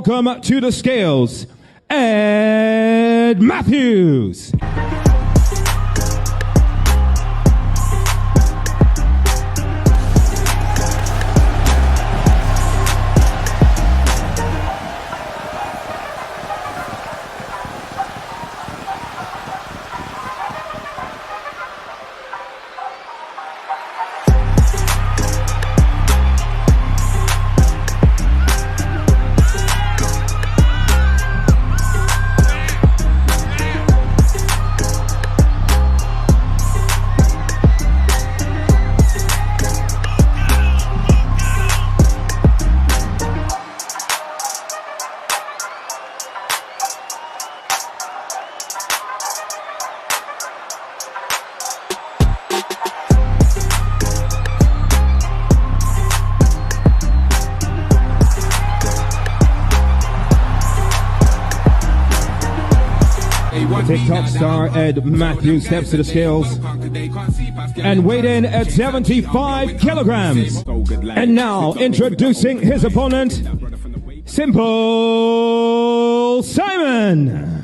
welcome to the scales, Ed Matthews. TikTok star Ed Matthews steps to the scales and weighed in at 75 kilograms. And now introducing his opponent, Simple Simon.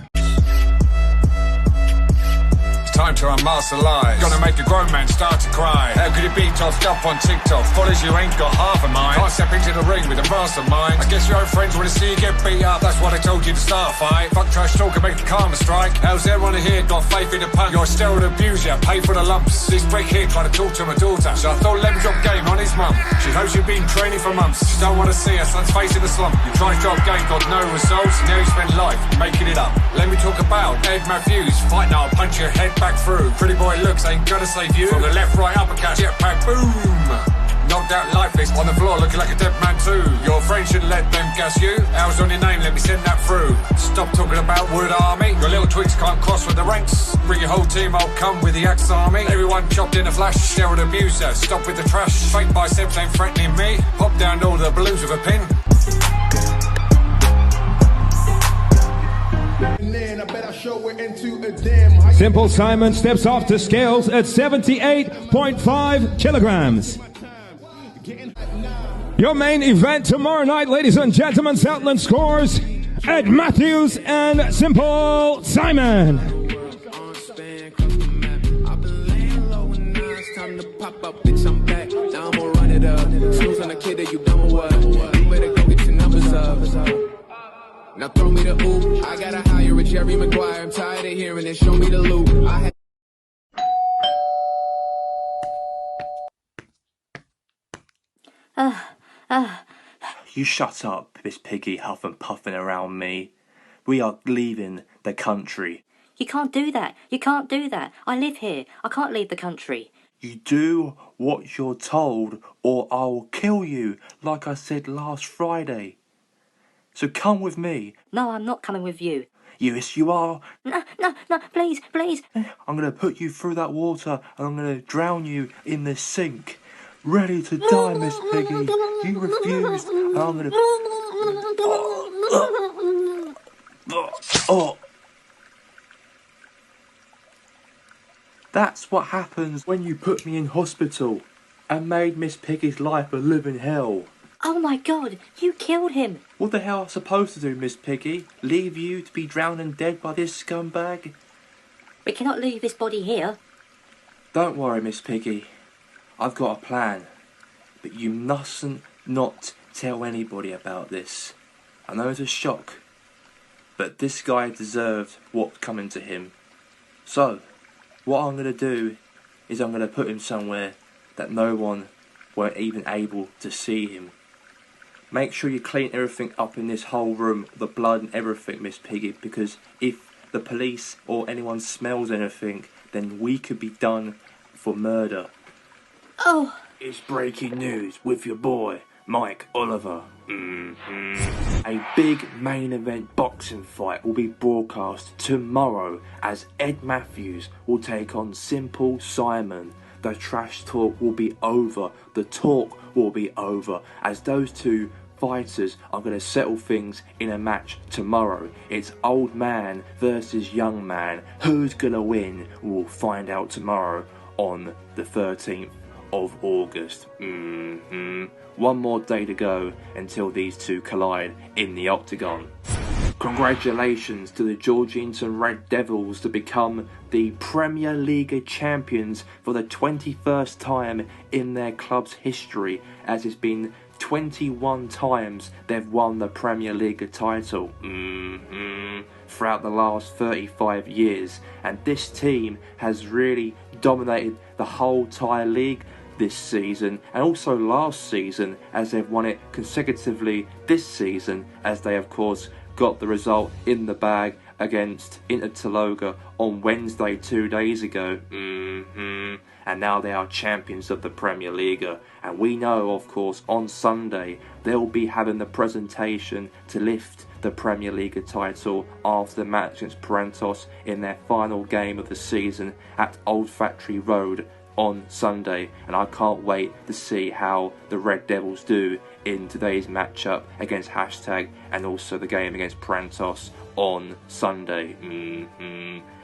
Time to unmask the lies. Gonna make a grown man start to cry. How could it be tossed up on TikTok? Follows you ain't got half a mind. Can't step into the ring with a mastermind. I guess your own friends wanna see you get beat up. That's why they told you to start a fight. Fuck trash talk and make the karma strike. How's everyone here got faith in the pun? You're a steroid abuser, pay for the lumps. This prick here trying to talk to my daughter. So I thought let me drop game on his mum. She hopes you've been training for months. She don't wanna see her son's face in the slump. You tried to drop game, got no results. Now you spend life making it up. Let me talk about Ed Matthews. Fight now, I'll punch your head back through. Pretty boy looks ain't gonna save you. From the left, right, uppercut, jetpack, boom. Knocked out lifeless on the floor, looking like a dead man too. Your friend should let them gas you. Hours on your name, let me send that through. Stop talking about Wood Army. Your little twigs can't cross with the ranks. Bring your whole team, I'll come with the Axe Army. Everyone chopped in a flash, steroid abuser. Stop with the trash. Fake biceps ain't threatening me. Pop down all the balloons with a pin. Simple Simon steps off the scales at 78.5 kilograms. Your main event tomorrow night, ladies and gentlemen, Southland Scores, Ed Matthews and Simple Simon. Now throw me the oop. I gotta hire a Jerry Maguire. I'm tired of hearing it. Show me the loop. You shut up, Miss Piggy, huff and puffing around me. We are leaving the country. You can't do that. You can't do that. I live here. I can't leave the country. You do what you're told, or I'll kill you, like I said last Friday. So come with me. No, I'm not coming with you. Yes, you are. No, please. I'm going to put you through that water and I'm going to drown you in the sink. Ready to die, Miss Piggy. You refused and I'm going to... Oh. That's what happens when you put me in hospital and made Miss Piggy's life a living hell. Oh my God, you killed him. What the hell am I supposed to do, Miss Piggy? Leave you to be drowned and dead by this scumbag? We cannot leave this body here. Don't worry, Miss Piggy. I've got a plan. But you mustn't not tell anybody about this. I know it's a shock. But this guy deserved what's coming to him. So, what I'm going to do is I'm going to put him somewhere that no one were even able to see him. Make sure you clean everything up in this whole room, the blood and everything, Miss Piggy, because if the police or anyone smells anything, then we could be done for murder. Oh. It's breaking news with your boy, Mike Oliver. A big main event boxing fight will be broadcast tomorrow as Ed Matthews will take on Simple Simon. The trash talk will be over. The talk will be over as those two fighters are going to settle things in a match tomorrow. It's old man versus young man. Who's going to win? We'll find out tomorrow on the 13th of August. One more day to go until these two collide in the octagon. Congratulations to the Georgetown Red Devils to become the Premier League champions for the 21st time in their club's history, as it's been 21 times they've won the Premier League title throughout the last 35 years, and this team has really dominated the whole entire league this season and also last season, as they've won it consecutively this season, as they of course got the result in the bag against Inter Taloga on Wednesday 2 days ago. And now they are champions of the Premier League. And we know, of course, on Sunday they'll be having the presentation to lift the Premier League title after the match against Parentos in their final game of the season at Old Factory Road on Sunday, and I can't wait to see how the Red Devils do in today's matchup against Hashtag and also the game against Parentos on Sunday.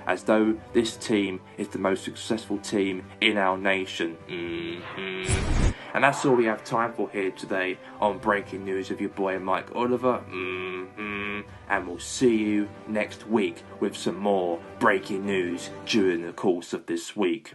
As though this team is the most successful team in our nation. And that's all we have time for here today on Breaking News with your boy Mike Oliver. And we'll see you next week with some more breaking news during the course of this week.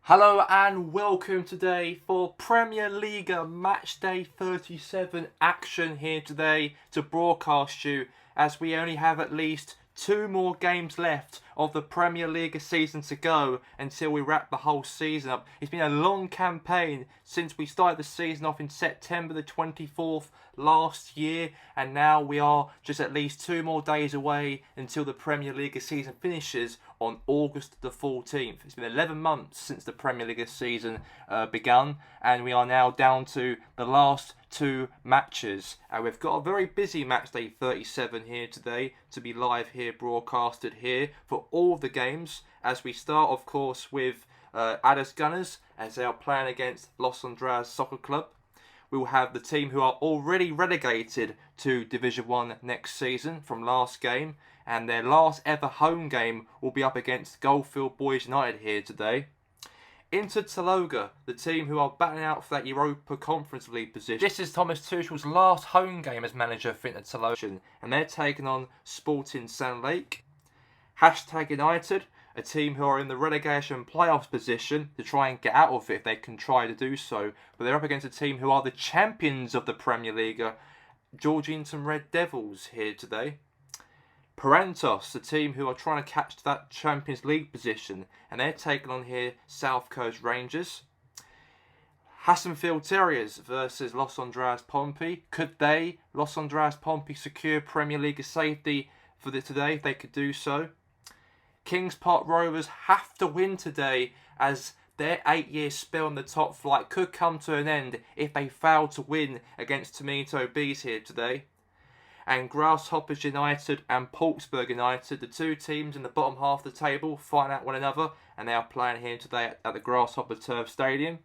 Hello and welcome today for Premier League Match Day 37 action here today to broadcast you, as we only have at least 2 more games left of the Premier League season to go until we wrap the whole season up. It's been a long campaign since we started the season off in September the 24th last year, and now we are just at least 2 more days away until the Premier League season finishes on August the 14th. It's been 11 months since the Premier League season begun, and we are now down to the last 2 matches. And we've got a very busy match day 37 here today to be live here, broadcasted here for all of the games, as we start of course with Adas Gunners, as they are playing against Los Andras Soccer Club. We will have the team who are already relegated to Division 1 next season from last game, and their last ever home game will be up against Goldfield Boys United here today. Inter Taloga, the team who are battling out for that Europa Conference League position. This is Thomas Tuchel's last home game as manager for Inter Taloga, and they're taking on Sporting San Lake. Hashtag United, a team who are in the relegation playoffs position to try and get out of it if they can try to do so, but they're up against a team who are the champions of the Premier League, Georgetown Red Devils here today. Parentos, the team who are trying to catch that Champions League position, and they're taking on here South Coast Rangers. Hassenfield Terriers versus Los Andras Pompey. Could they, Los Andras Pompey, secure Premier League safety for today if they could do so? Kings Park Rovers have to win today, as their 8-year spell in the top flight could come to an end if they fail to win against Tomato Bees here today. And Grasshoppers United and Portsburg United, the 2 teams in the bottom half of the table, fighting out one another, and they are playing here today at the Grasshopper Turf Stadium.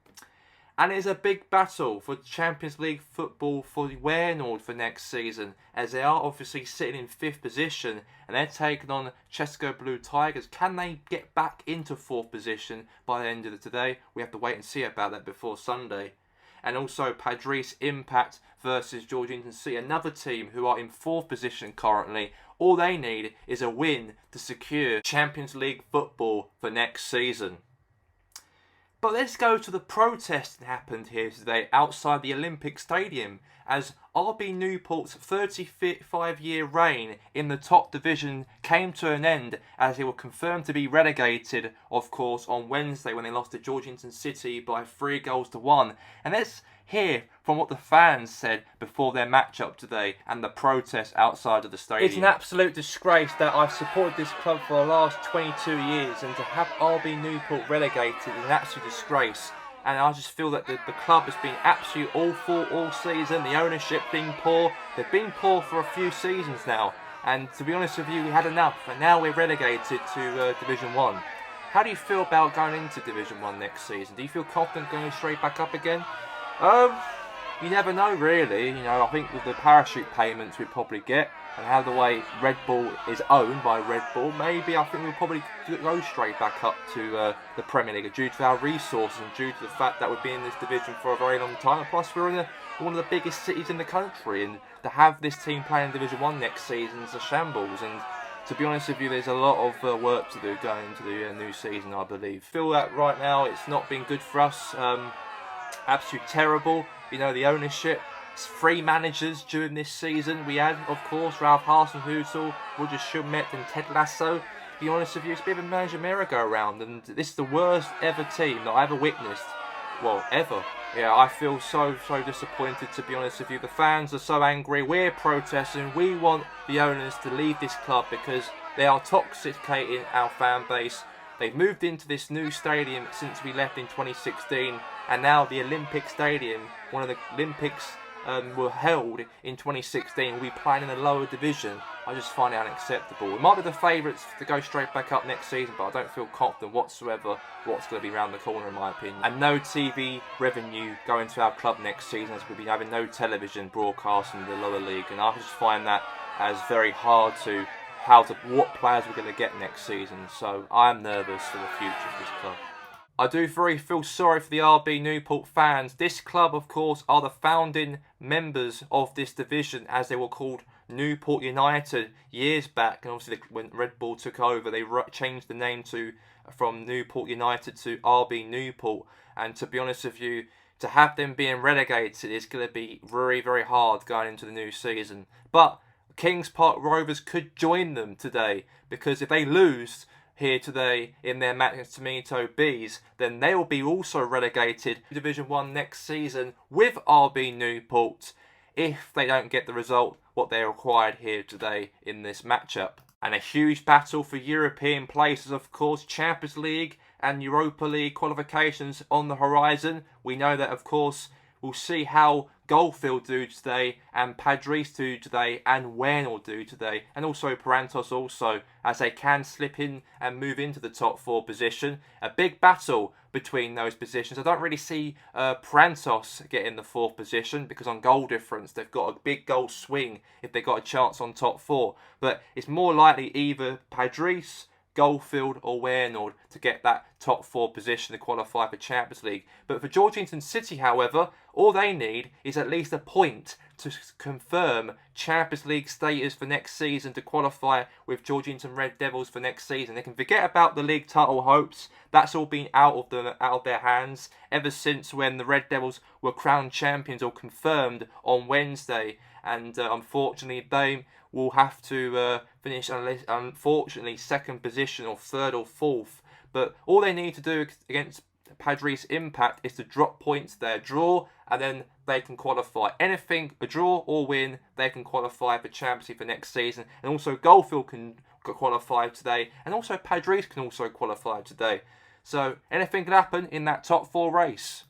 And it is a big battle for Champions League football for Warenord for next season, as they are obviously sitting in 5th position and they're taking on Chesco Blue Tigers. Can they get back into 4th position by the end of today? We have to wait and see about that before Sunday. And also Padres Impact versus Georgetown City, another team who are in 4th position currently. All they need is a win to secure Champions League football for next season. But let's go to the protest that happened here today outside the Olympic Stadium, as RB Newport's 35-year reign in the top division came to an end as they were confirmed to be relegated, of course, on Wednesday when they lost to Georgetown City by 3-1. And let's hear from what the fans said before their matchup today and the protest outside of the stadium. It's an absolute disgrace that I've supported this club for the last 22 years, and to have RB Newport relegated is an absolute disgrace. And I just feel that the club has been absolutely awful all season. The ownership being poor. They've been poor for a few seasons now. And to be honest with you, we had enough. And now we're relegated to Division 1. How do you feel about going into Division 1 next season? Do you feel confident going straight back up again? You never know, really. You know, I think with the parachute payments we probably get, and how the way Red Bull is owned by Red Bull, maybe I think we'll probably go straight back up to the Premier League due to our resources and due to the fact that we've been in this division for a very long time. And plus, we're in one of the biggest cities in the country, and to have this team playing in Division 1 next season is a shambles. And to be honest with you, there's a lot of work to do going into the new season, I believe. I feel that right now it's not been good for us. Absolutely terrible. You know, the ownership. It's 3 managers during this season. We had, of course, Ralph Hasenhüttl, Roger Schmidt and Ted Lasso. To be honest with you, it's a bit of a manager merry-go-round, and this is the worst ever team that I ever witnessed. Well, ever. Yeah, I feel so disappointed, to be honest with you. The fans are so angry. We're protesting. We want the owners to leave this club because they are toxicating our fan base. They've moved into this new stadium since we left in 2016, and now the Olympic Stadium, one of the Olympics were held in 2016, will be playing in a lower division. I just find it unacceptable. We might be the favourites to go straight back up next season, but I don't feel confident whatsoever what's going to be around the corner, in my opinion. And no TV revenue going to our club next season, as we'll be having no television broadcast in the lower league, and I just find that as very hard to what players we're going to get next season. So I'm nervous for the future of this club. I do feel sorry for the RB Newport fans. This club, of course, are the founding members of this division, as they were called Newport United years back. And obviously, when Red Bull took over, they changed the name from Newport United to RB Newport. And to be honest with you, to have them being relegated is going to be very, very hard going into the new season. But Kings Park Rovers could join them today, because if they lose here today in their match against Tomato Bees, then they will be also relegated to Division 1 next season with RB Newport if they don't get the result what they required here today in this matchup. And a huge battle for European places, of course. Champions League and Europa League qualifications on the horizon. We know that, of course, we'll see how Goldfield do today, and Padres do today, and Wernal do today, and also Parantos also, as they can slip in and move into the top 4 position. A big battle between those positions. I don't really see Parantos getting the 4th position, because on goal difference they've got a big goal swing if they got a chance on top 4. But it's more likely either Padres, Goldfield or Wernal to get that top 4 position to qualify for Champions League. But for Georgetown City, however, all they need is at least a point to confirm Champions League status for next season to qualify with Georgetown Red Devils for next season. They can forget about the league title hopes. That's all been out of their hands ever since when the Red Devils were crowned champions or confirmed on Wednesday. And unfortunately, they will have to finish, unfortunately, 2nd position or 3rd or 4th. But all they need to do against Padres Impact is to drop points there, draw, and then they can qualify. Anything, a draw or win, they can qualify for Champions League for next season. And also Goldfield can qualify today, and also Padres can also qualify today. So anything can happen in that top 4 race.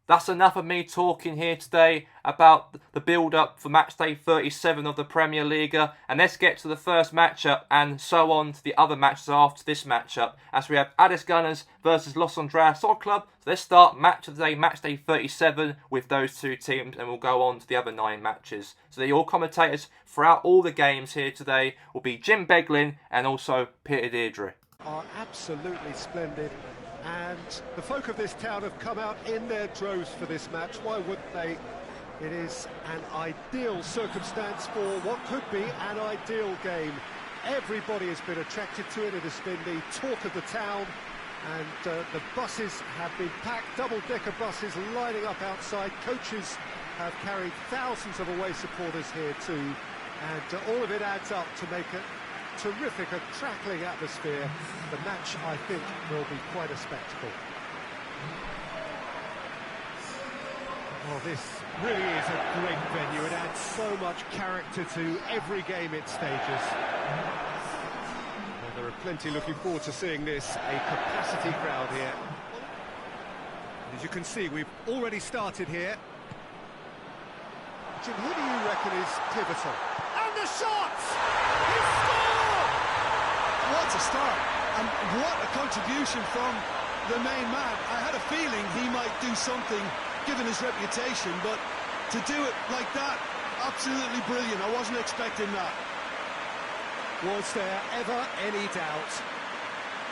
That's enough of me talking here today about the build-up for matchday 37 of the Premier League. And let's get to the first matchup and so on to the other matches after this matchup, as we have Addis Gunners versus Los Andreas Soccer Club. So let's start match of the day, matchday 37, with those 2 teams, and we'll go on to the other 9 matches. So your commentators throughout all the games here today will be Jim Beglin and also Peter Deirdre. Are absolutely splendid. And the folk of this town have come out in their droves for this match. Why wouldn't they? It is an ideal circumstance for what could be an ideal game. Everybody has been attracted to it. It has been the talk of the town. And the buses have been packed, double-decker buses lining up outside. Coaches have carried thousands of away supporters here too, and all of it adds up to make a terrific, crackling atmosphere. The match, I think, will be quite a spectacle. Oh, this really is a great venue. It adds so much character to every game it stages. Well, there are plenty looking forward to seeing this, a capacity crowd here. As you can see, we've already started here. Jim, who do you reckon is pivotal? And the shot! He scored! What a start, and what a contribution from the main man. I had a feeling he might do something, given his reputation, but to do it like that, absolutely brilliant. I wasn't expecting that. Was there ever any doubt?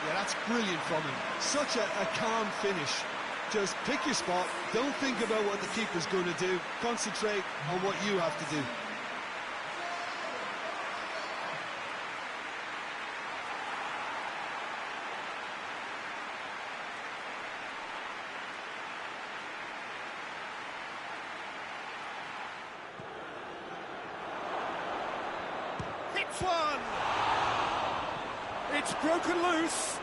Yeah, that's brilliant from him. Such a calm finish. Just pick your spot, don't think about what the keeper's going to do, concentrate on what you have to do. Hits one! It's broken loose!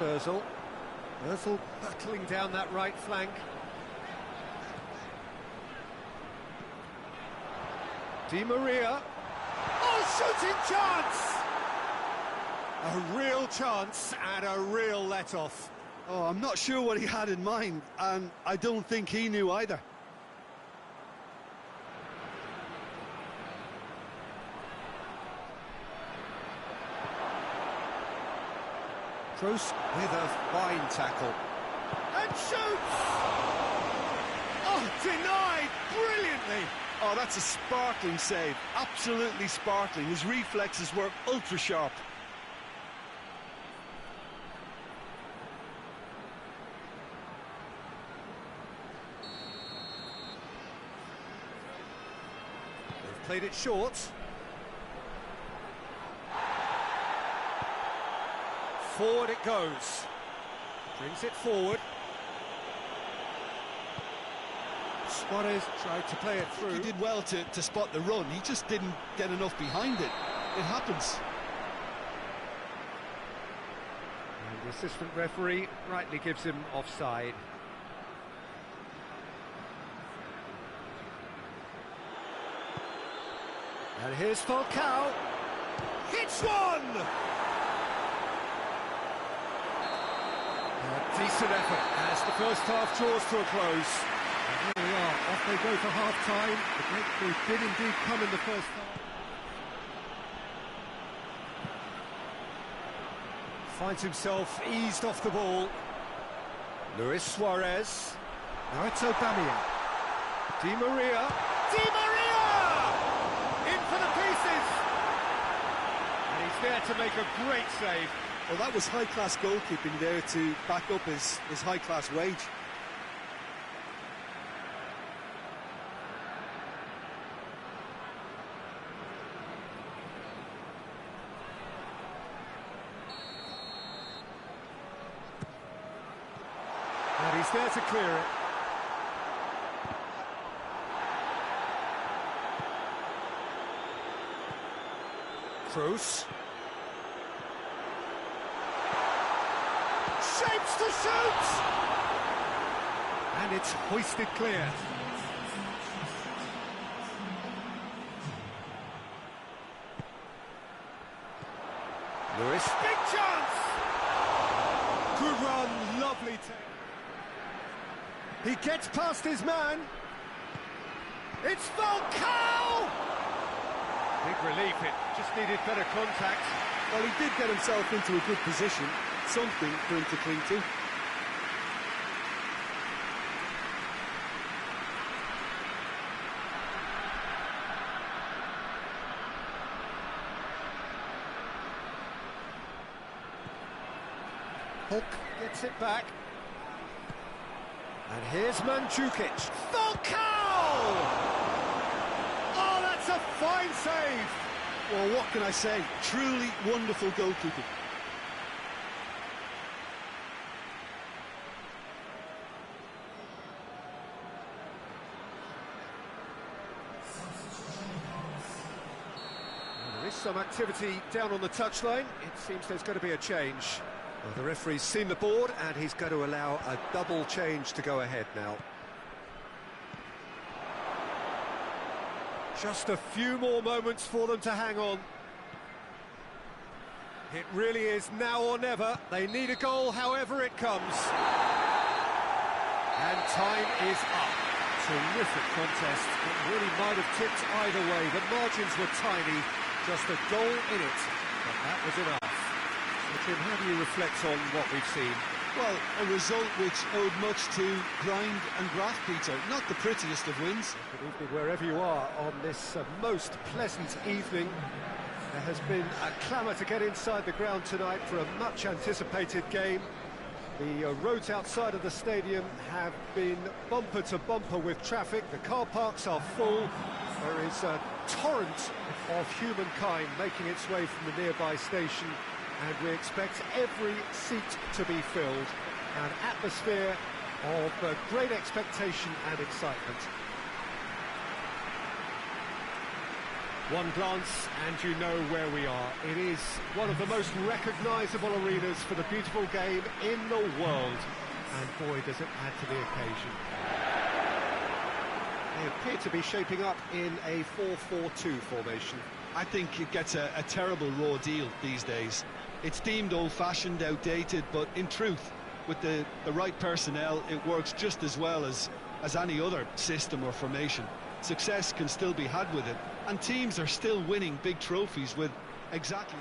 Ozil. Ozil battling down that right flank. Di Maria. Oh, shooting chance! A real chance and a real let-off. Oh, I'm not sure what he had in mind, and I don't think he knew either. Kroos with a fine tackle. And shoots! Oh, denied brilliantly! Oh, that's a sparkling save. Absolutely sparkling. His reflexes were ultra-sharp. They've played it short. Forward it goes. Brings it forward. Suarez tried to play it through. He did well to spot the run. He just didn't get enough behind it. It happens. And the assistant referee rightly gives him offside. And here's Falcao. Hits one! A decent effort as the first half draws to a close. And here we are, off they go for half-time. The breakthrough did indeed come in the first half. Finds himself eased off the ball. Luis Suarez. Now it's Aubameyang. Di Maria. Di Maria! In for the pieces! And he's there to make a great save. Well, that was high-class goalkeeping there to back up his high-class wage. And he's there to clear it. Kroos. Shapes to shoot! And it's hoisted clear. Lewis. Big chance! Good run, lovely take. He gets past his man. It's Falcao! Big relief, it just needed better contact. Well, he did get himself into a good position. Something for him to cling to. Hulk gets it back. And here's Mandzukic. Falcao! Oh, that's a fine save! Well, what can I say? Truly wonderful goalkeeping. There is some activity down on the touchline. It seems there's going to be a change. Well, the referee's seen the board and he's going to allow a double change to go ahead now. Just a few more moments for them to hang on. It really is now or never. They need a goal however it comes. And time is up. Terrific contest. It really might have tipped either way. The margins were tiny. Just a goal in it. But that was enough. Tim, how do you reflect on what we've seen? Well, a result which owed much to grind and graft, Peter. Not the prettiest of wins. Good evening wherever you are on this most pleasant evening. There has been a clamour to get inside the ground tonight for a much anticipated game. The roads outside of the stadium have been bumper to bumper with traffic. The car parks are full. There is a torrent of humankind making its way from the nearby station. And we expect every seat to be filled. An atmosphere of great expectation and excitement. One glance and you know where we are. It is one of the most recognisable arenas for the beautiful game in the world. And boy, does it add to the occasion. They appear to be shaping up in a 4-4-2 formation. I think it gets a terrible raw deal these days. It's deemed old-fashioned, outdated, but in truth, with the right personnel, it works just as well as any other system or formation. Success can still be had with it, and teams are still winning big trophies with exactly...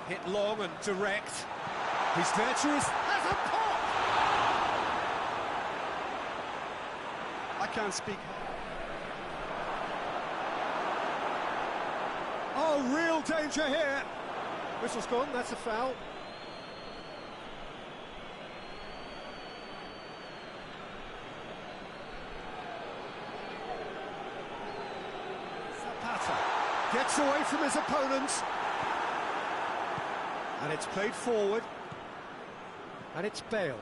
Hit long and direct. He's virtuous. Has a pop! I can't speak... Oh, real danger here. Whistle's gone, that's a foul. Zapata gets away from his opponents. And it's played forward. And it's Bale.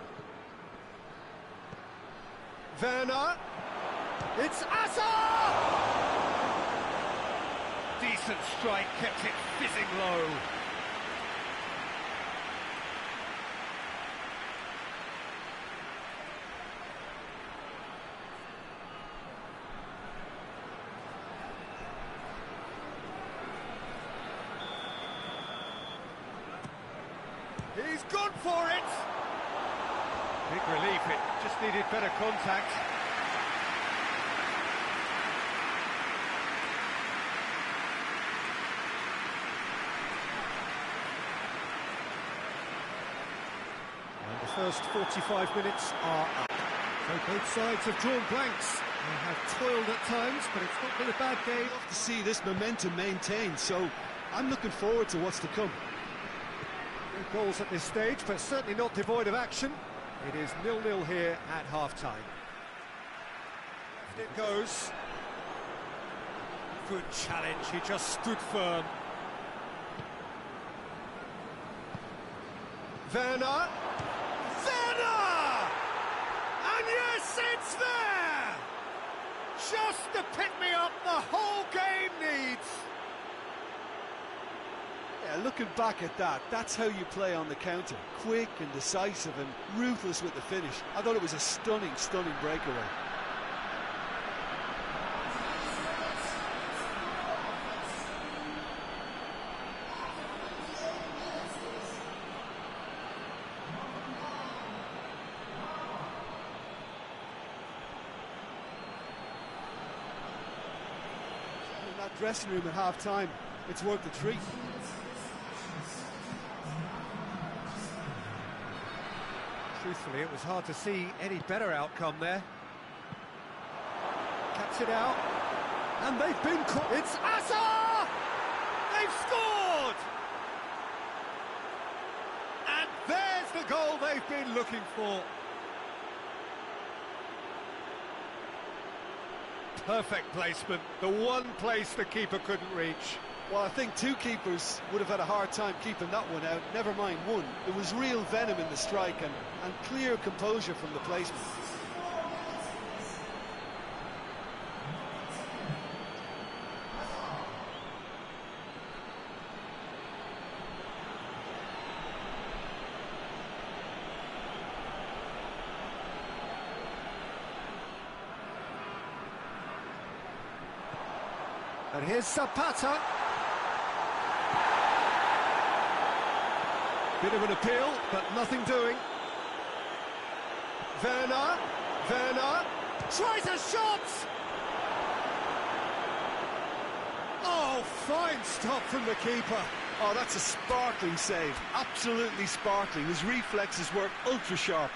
Werner. It's Asa! Decent strike, kept it fizzing low. He's gone for it! Big relief, it just needed better contact. First 45 minutes are up. So both sides have drawn blanks. They have toiled at times, but it's not been a bad game. Love to see this momentum maintained, so I'm looking forward to what's to come. No goals at this stage, but certainly not devoid of action. It is 0-0 here at half-time. It goes. Good challenge, he just stood firm. Werner! And yes, it's there! Just the pick-me-up the whole game needs! Yeah, looking back at that, that's how you play on the counter. Quick and decisive and ruthless with the finish. I thought it was a stunning, stunning breakaway. That dressing room at half-time, it's worth the treat. Truthfully, it was hard to see any better outcome there. Cuts it out, and they've been caught. It's Asa! They've scored! looking for. Perfect placement, the one place the keeper couldn't reach. Well, I think two keepers would have had a hard time keeping that one out, never mind one. There was real venom in the strike and clear composure from the placement. And here's Zapata. Bit of an appeal, but nothing doing. Werner tries a shot! Oh, fine stop from the keeper. Oh, that's a sparkling save, absolutely sparkling. His reflexes work ultra sharp.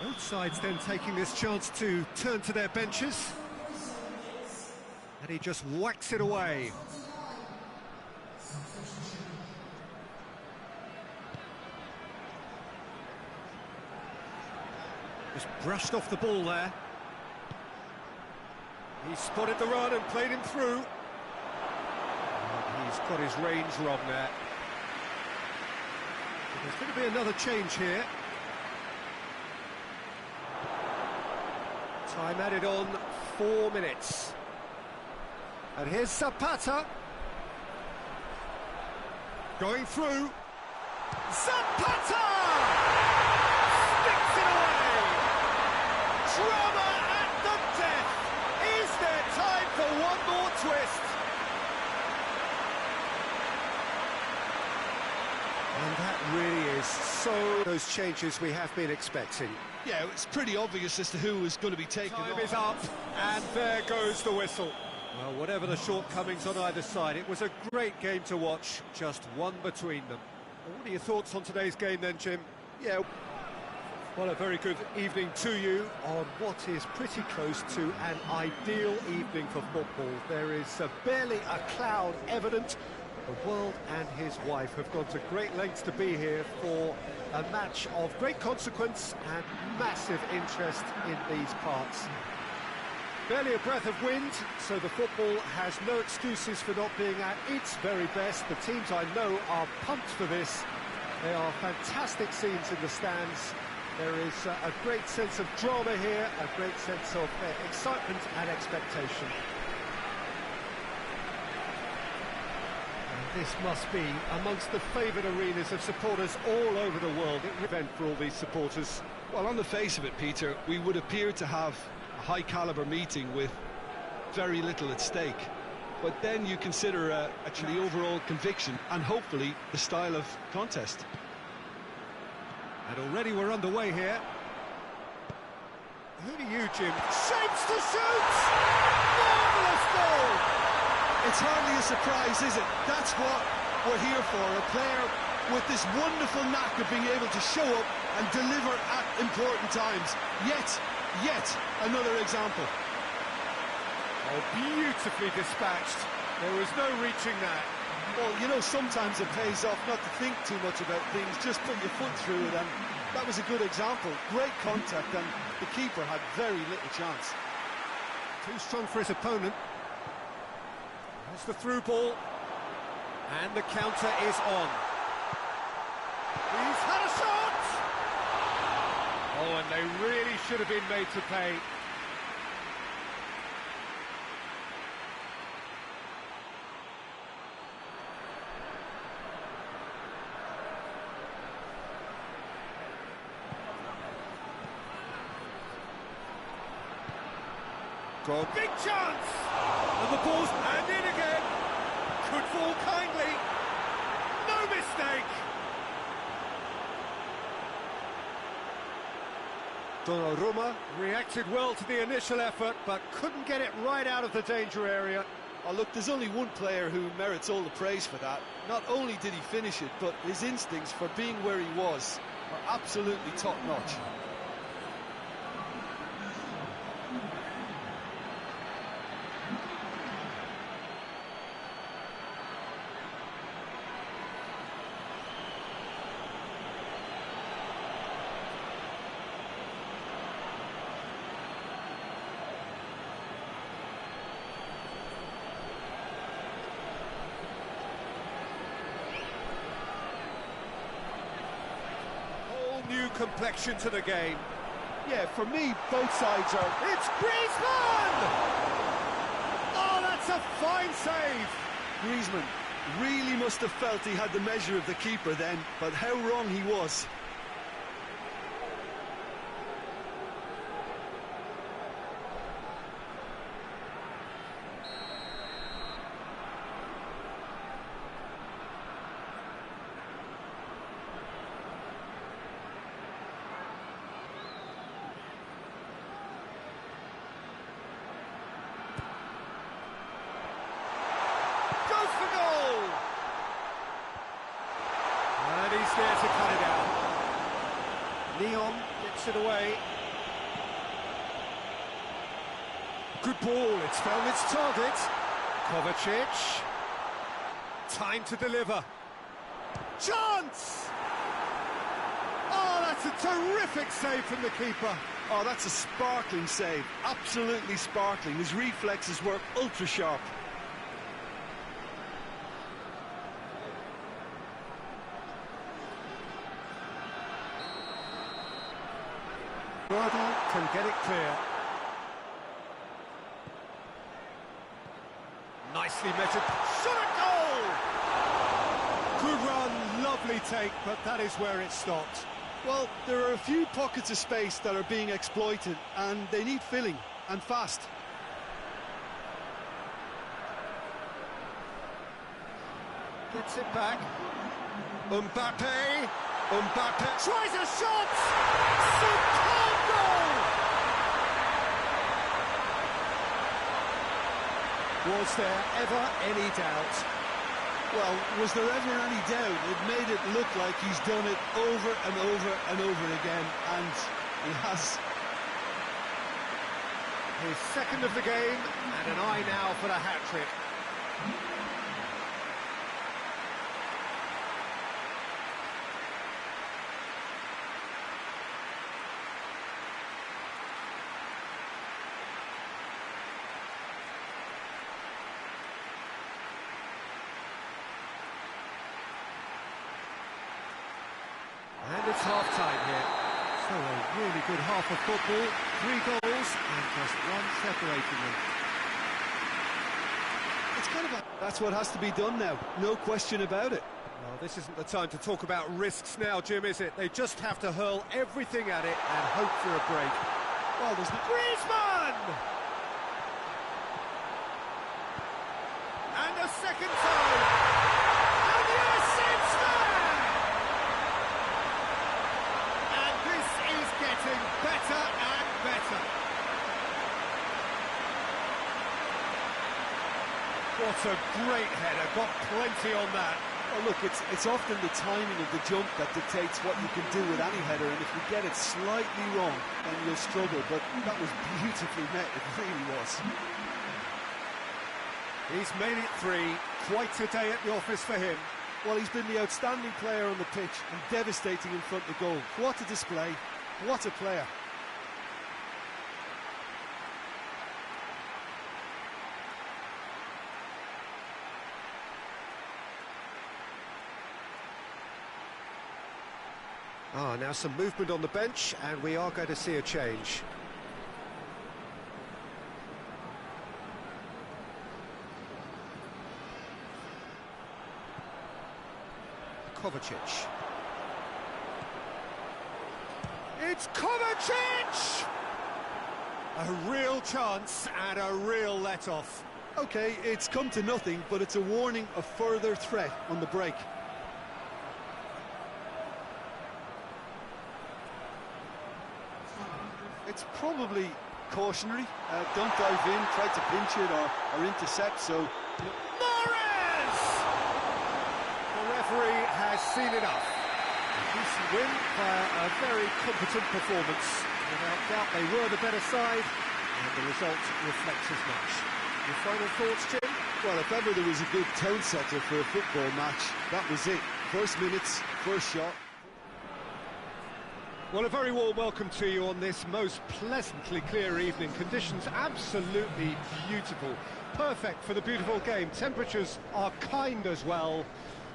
Both sides then taking this chance to turn to their benches. And he just whacks it away. Just brushed off the ball there. He spotted the run and played him through. And he's got his range wrong there. There's going to be another change here. Time added on, 4 minutes. And here's Zapata. Going through. Zapata! Sticks it away! Drama at the death! Is there time for one more twist? And that really is so those changes we have been expecting. Yeah, it's pretty obvious as to who was going to be taken. Time is up, and there goes the whistle. Well, whatever the shortcomings on either side, it was a great game to watch, just one between them. Well, what are your thoughts on today's game then, Jim? Yeah, well, a very good evening to you on what is pretty close to an ideal evening for football. There is barely a cloud evident. The world and his wife have gone to great lengths to be here for a match of great consequence and massive interest in these parts. Barely a breath of wind, so the football has no excuses for not being at its very best. The teams I know are pumped for this. There are fantastic scenes in the stands. There is a great sense of drama here, a great sense of excitement and expectation. This must be amongst the favoured arenas of supporters all over the world. An event for all these supporters. Well, on the face of it, Peter, we would appear to have a high-caliber meeting with very little at stake. But then you consider actually overall conviction and hopefully the style of contest. And already we're underway here. Who do you, Jim? Shapes to shoot! Marvellous goal! It's hardly a surprise, is it? That's what we're here for, a player with this wonderful knack of being able to show up and deliver at important times. Yet another example. Oh, beautifully dispatched. There was no reaching that. Well, you know, sometimes it pays off not to think too much about things, just put your foot through it, and that was a good example. Great contact, and the keeper had very little chance. Too strong for his opponent. That's the through ball, and the counter is on. He's had a shot! Oh, and they really should have been made to pay. Goal. Big chance! And the ball's and in again. Could fall kindly. No mistake. Donnarumma reacted well to the initial effort, but couldn't get it right out of the danger area. Oh, look, there's only one player who merits all the praise for that. Not only did he finish it, but his instincts for being where he was are absolutely top-notch. complexion to the game. Yeah, for me, both sides are... It's Griezmann! Oh, that's a fine save! Griezmann really must have felt he had the measure of the keeper then, but how wrong he was. He's there to cut it out. Leon gets it away. Good ball, it's found its target. Kovacic. Time to deliver. Chance! Oh, that's a terrific save from the keeper. Oh, that's a sparkling save. Absolutely sparkling. His reflexes were ultra sharp. Wordle can get it clear. Nicely measured. Shot a goal! Good run, lovely take, but that is where it stopped. Well, there are a few pockets of space that are being exploited, and they need filling, and fast. Gets it back. Mbappe tries a shot! Superb goal! Was there ever any doubt? Well, was there ever any doubt? It made it look like he's done it over and over and over again, and he has. His second of the game, and an eye now for the hat-trick. And it's half-time here. So a really good half of football, 3 goals and just one separating them. It's kind of that's what has to be done now, no question about it. Well, this isn't the time to talk about risks now, Jim, is it? They just have to hurl everything at it and hope for a break. Well, there's Griezmann! And a second time! And yes, it's there! And this is getting better and better. What a great header, got plenty on that. Oh, look, it's often the timing of the jump that dictates what you can do with any header, and if you get it slightly wrong, then you'll struggle, but that was beautifully met, it really was. He's made it 3, quite a day at the office for him. Well, he's been the outstanding player on the pitch and devastating in front of goal. What a display, what a player. Now some movement on the bench, and we are going to see a change. Kovacic. It's Kovacic! A real chance and a real let-off. Okay, it's come to nothing, but it's a warning of further threat on the break. It's probably cautionary. Don't dive in, try to pinch it or intercept, so... Mahrez! The referee has seen enough. A decent win via a very competent performance. Without doubt, they were the better side, and the result reflects as much. Your final thoughts, Jim? Well, if ever there was a good tone setter for a football match, that was it. First minutes, first shot. Well, a very warm welcome to you on this most pleasantly clear evening. Conditions absolutely beautiful. Perfect for the beautiful game. Temperatures are kind as well.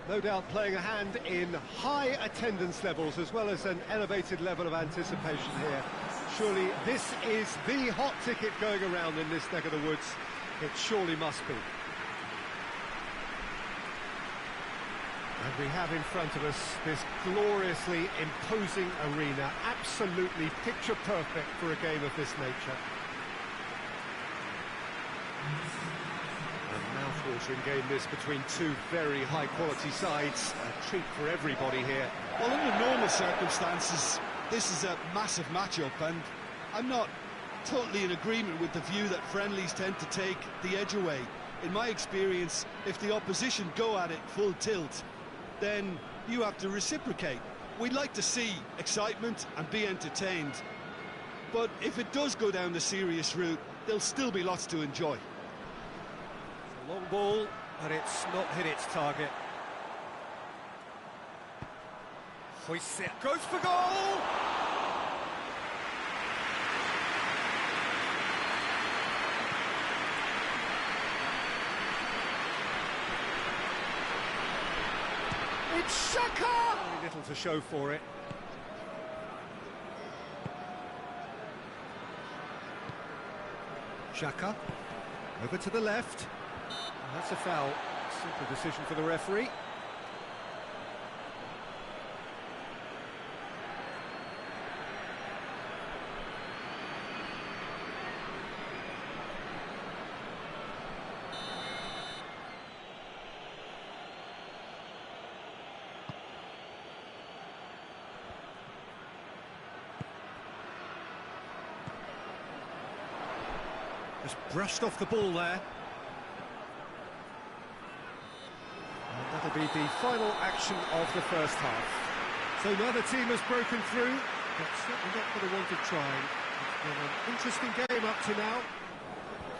no doubt playing a hand in high attendance levels as well as an elevated level of anticipation here. Surely this is the hot ticket going around in this neck of the woods. It surely must be. And we have in front of us this gloriously imposing arena, absolutely picture perfect for a game of this nature. A mouth-watering game this between two very high-quality sides. A treat for everybody here. Well, under normal circumstances, this is a massive matchup, and I'm not totally in agreement with the view that friendlies tend to take the edge away. In my experience, if the opposition go at it full tilt, then you have to reciprocate. We'd like to see excitement and be entertained, but if it does go down the serious route, there'll still be lots to enjoy. It's a long ball, but it's not hit its target. Hoyset goes for goal! It's Xhaka! Very little to show for it. Xhaka, over to the left. And that's a foul. Simple decision for the referee. Just brushed off the ball there. And that'll be the final action of the first half. So neither team has broken through, but certainly not for the want of trying. It's been an interesting game up to now.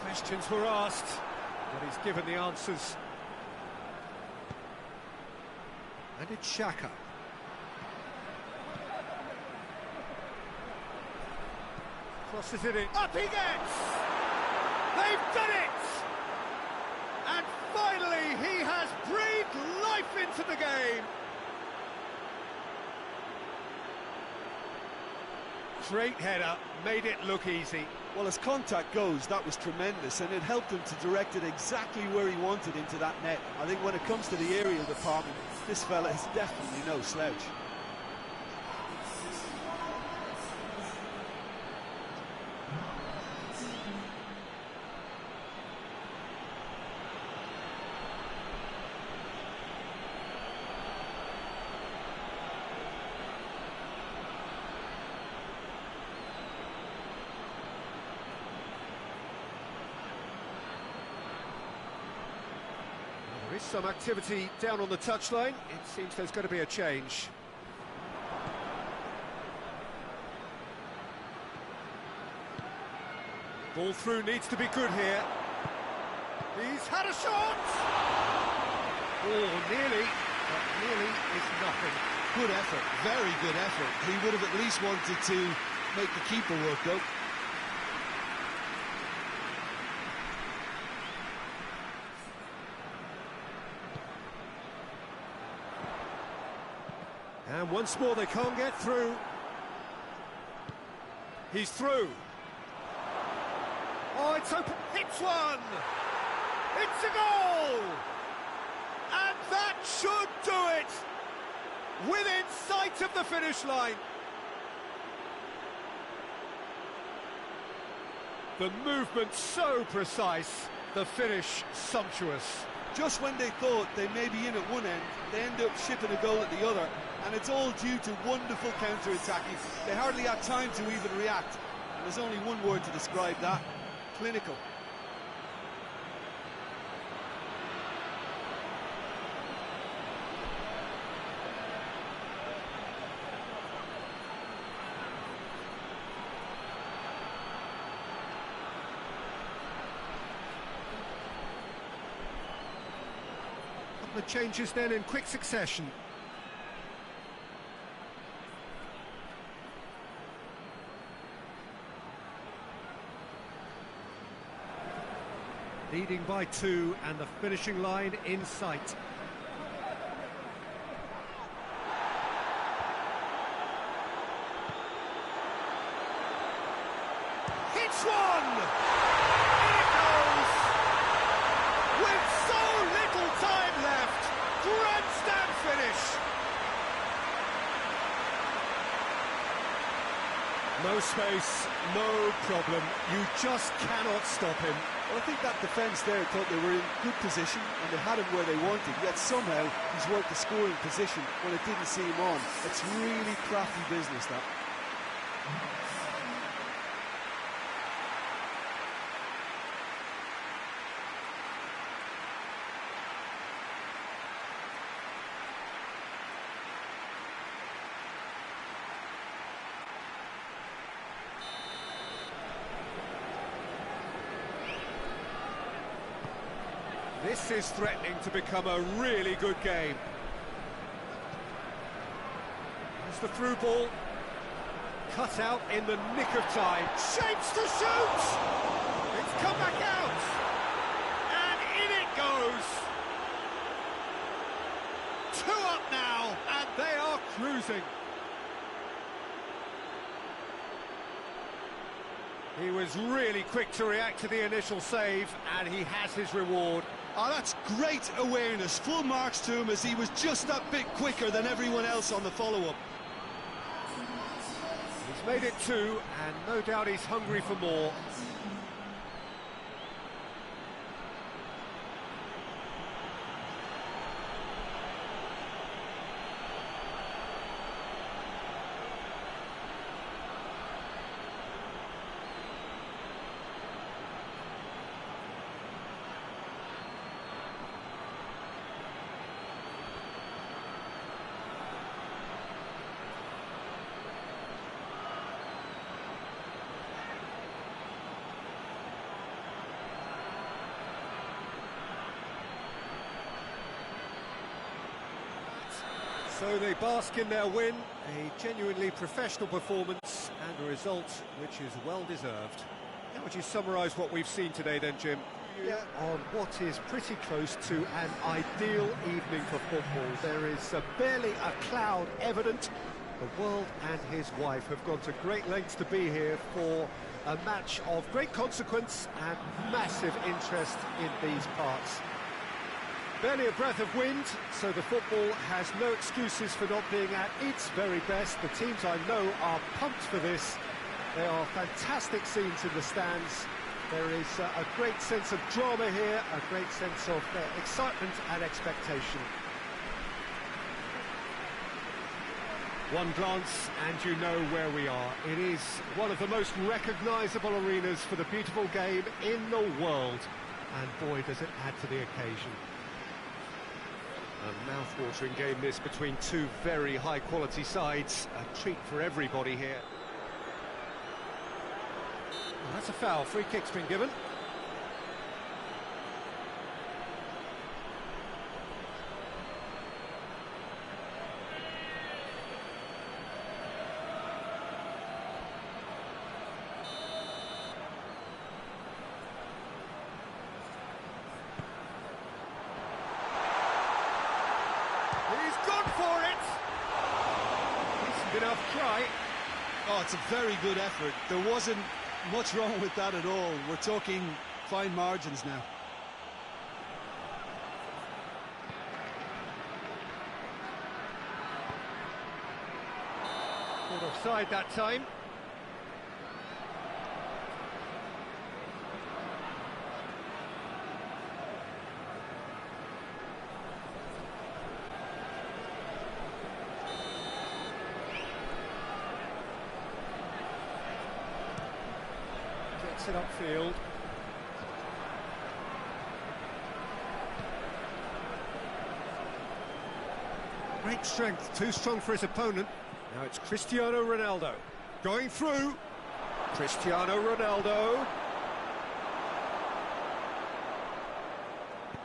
Questions were asked, but he's given the answers. And it's Xhaka. Crosses it in. Up he gets! They've done it! And finally, he has breathed life into the game. Great header, made it look easy. Well, as contact goes, that was tremendous, and it helped him to direct it exactly where he wanted into that net. I think when it comes to the aerial department, this fella is definitely no slouch. There is some activity down on the touchline. It seems there's going to be a change. Ball through needs to be good here. He's had a shot! Oh, nearly, but nearly is nothing. Good effort, very good effort. He would have at least wanted to make the keeper work, though. And once more they can't get through. He's through. Oh, it's open. Hits one! It's a goal! And that should do it! Within sight of the finish line. The movement so precise, the finish sumptuous. Just when they thought they may be in at one end, they end up shipping a goal at the other, and it's all due to wonderful counter-attacking. They hardly had time to even react, and there's only one word to describe that: clinical. The changes then in quick succession. Leading by 2 and the finishing line in sight. It's one! In it goes! With so little time left, grandstand finish! No space, no problem. You just cannot stop him. Well, I think that defence there thought they were in good position and they had him where they wanted, yet somehow he's worked the scoring position when it didn't see him on. It's really crafty business, that. This is threatening to become a really good game. There's the through ball. Cut out in the nick of time. Shapes to shoot! It's come back out! And in it goes! 2 up now, and they are cruising. He was really quick to react to the initial save, and he has his reward. Oh, that's great awareness. Full marks to him as he was just that bit quicker than everyone else on the follow-up. He's made it 2, and no doubt he's hungry for more. So they bask in their win, a genuinely professional performance and a result which is well deserved. How would you summarise what we've seen today then, Jim? Yeah, on what is pretty close to an ideal evening for football. There is barely a cloud evident. The world and his wife have gone to great lengths to be here for a match of great consequence and massive interest in these parts. Barely a breath of wind, so the football has no excuses for not being at its very best. The teams I know are pumped for this. There are fantastic scenes in the stands. There is a great sense of drama here, a great sense of excitement and expectation. One glance and you know where we are. It is one of the most recognisable arenas for the beautiful game in the world. And boy, does it add to the occasion. A mouth-watering game this between 2 very high-quality sides. A treat for everybody here. Well, that's a foul. Free kick's been given. He's gone for it! Decent enough try. Oh, it's a very good effort. There wasn't much wrong with that at all. We're talking fine margins now. Caught offside that time. Gets it upfield. Great strength, too strong for his opponent. Now it's Cristiano Ronaldo. Going through. Cristiano Ronaldo.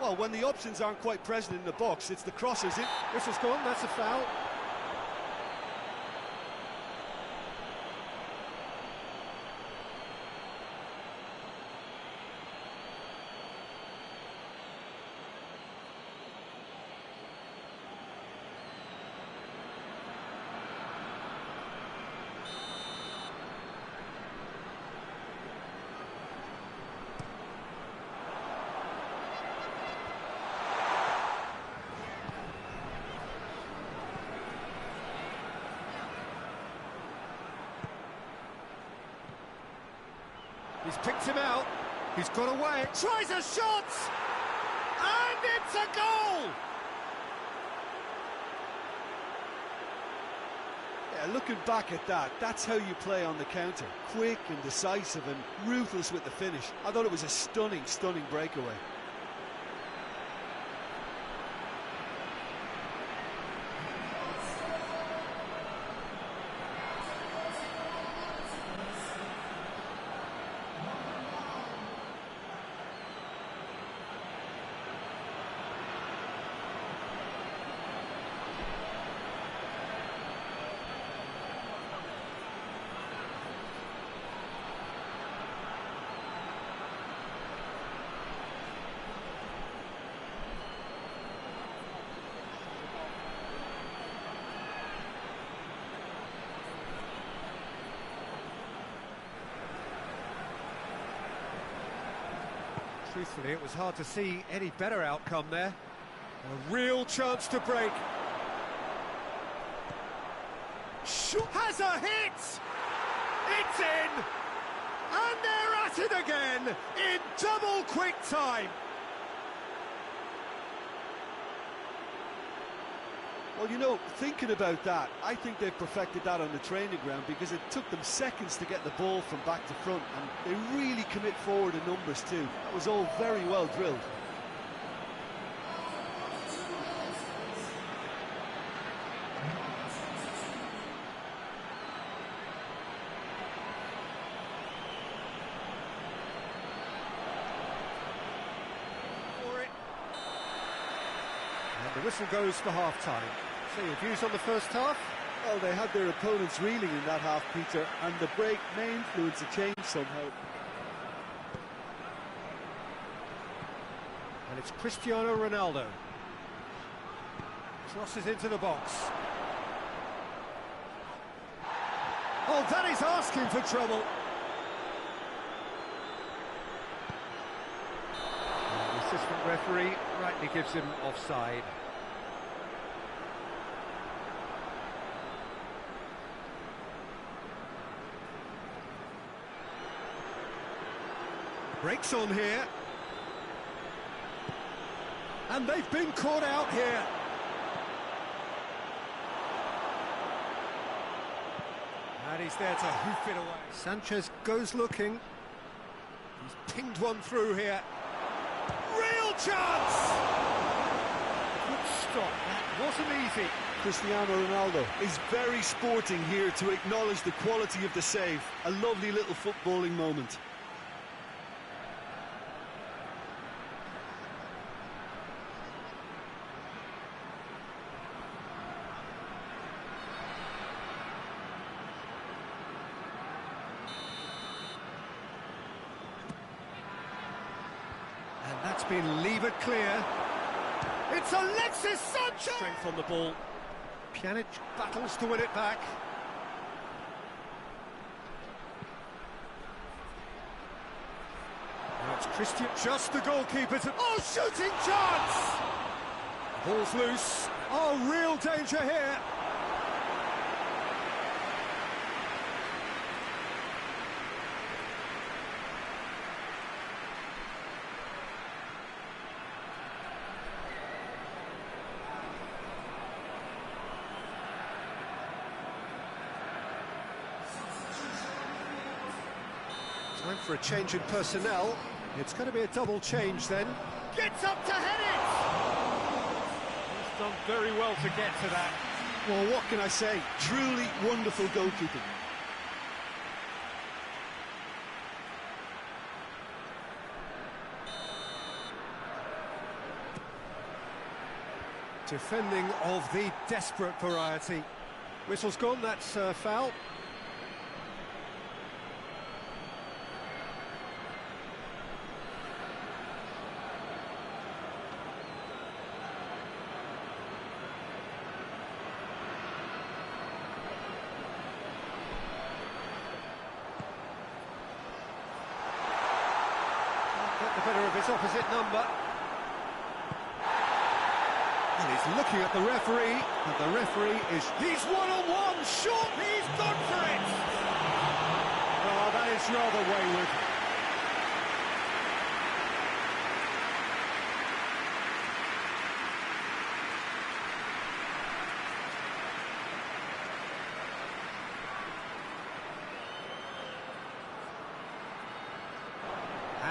Well, when the options aren't quite present in the box, it's the crosses. This has gone, that's a foul. He's picked him out. He's got away. Tries a shot! And it's a goal! Yeah, looking back at that, that's how you play on the counter. Quick and decisive and ruthless with the finish. I thought it was a stunning, stunning breakaway. Truthfully, it was hard to see any better outcome there. A real chance to break. Has a hit! It's in! And they're at it again in double quick time. Well, you know, thinking about that, I think they've perfected that on the training ground because it took them seconds to get the ball from back to front, and they really commit forward in numbers too. That was all very well drilled. And the whistle goes for half-time. So your views on the first half? Well, they had their opponents reeling in that half, Peter, and the break may influence a change somehow. And it's Cristiano Ronaldo. Crosses into the box. Oh, that is asking for trouble. And the assistant referee rightly gives him offside. Breaks on here. And they've been caught out here. And he's there to hoof it away. Sanchez goes looking. He's pinged one through here. Real chance! Good stop. That wasn't easy. Cristiano Ronaldo is very sporting here to acknowledge the quality of the save. A lovely little footballing moment. And that's been levered clear. It's Alexis Sanchez! Strength on the ball. Pjanic battles to win it back. Now it's Christian, just the goalkeeper to... Oh, shooting chance! Ball's loose. Oh, real danger here. Time for a change in personnel. It's going to be a double change then. Gets up to head it! He's done very well to get to that. Well, what can I say? Truly wonderful goalkeeping. Defending of the desperate variety. Whistle's gone, that's foul. Get the better of his opposite number. And he's looking at the referee, and the referee is... He's one-on-one, shot, he's gone for it! Oh, that is rather wayward.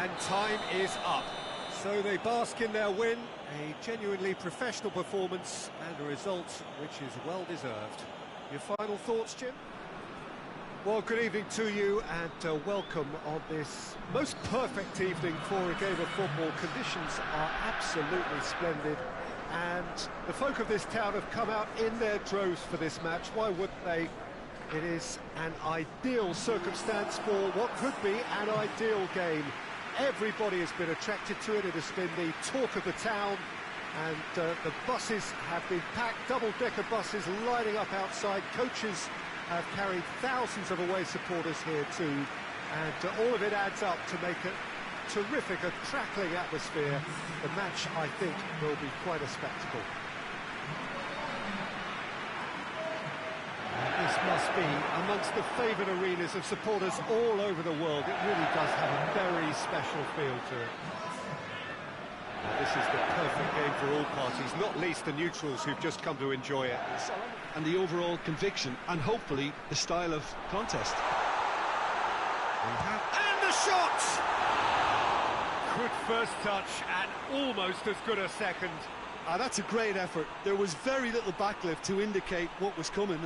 And time is up. So they bask in their win, a genuinely professional performance and a result which is well deserved. Your final thoughts, Jim? Well, good evening to you and welcome on this most perfect evening for a game of football. Conditions are absolutely splendid and the folk of this town have come out in their droves for this match. Why wouldn't they? It is an ideal circumstance for what could be an ideal game. Everybody has been attracted to it. It has been the talk of the town, and the buses have been packed, double-decker buses lining up outside. Coaches have carried thousands of away supporters here too, and all of it adds up to make it terrific, a crackling atmosphere. The match, I think, will be quite a spectacle. This must be amongst the favoured arenas of supporters all over the world. It really does have a very special feel to it. Now, this is the perfect game for all parties, not least the neutrals who've just come to enjoy it. And the overall conviction, and hopefully the style of contest. And the shot! Good first touch and almost as good a second. That's a great effort. There was very little backlift to indicate what was coming.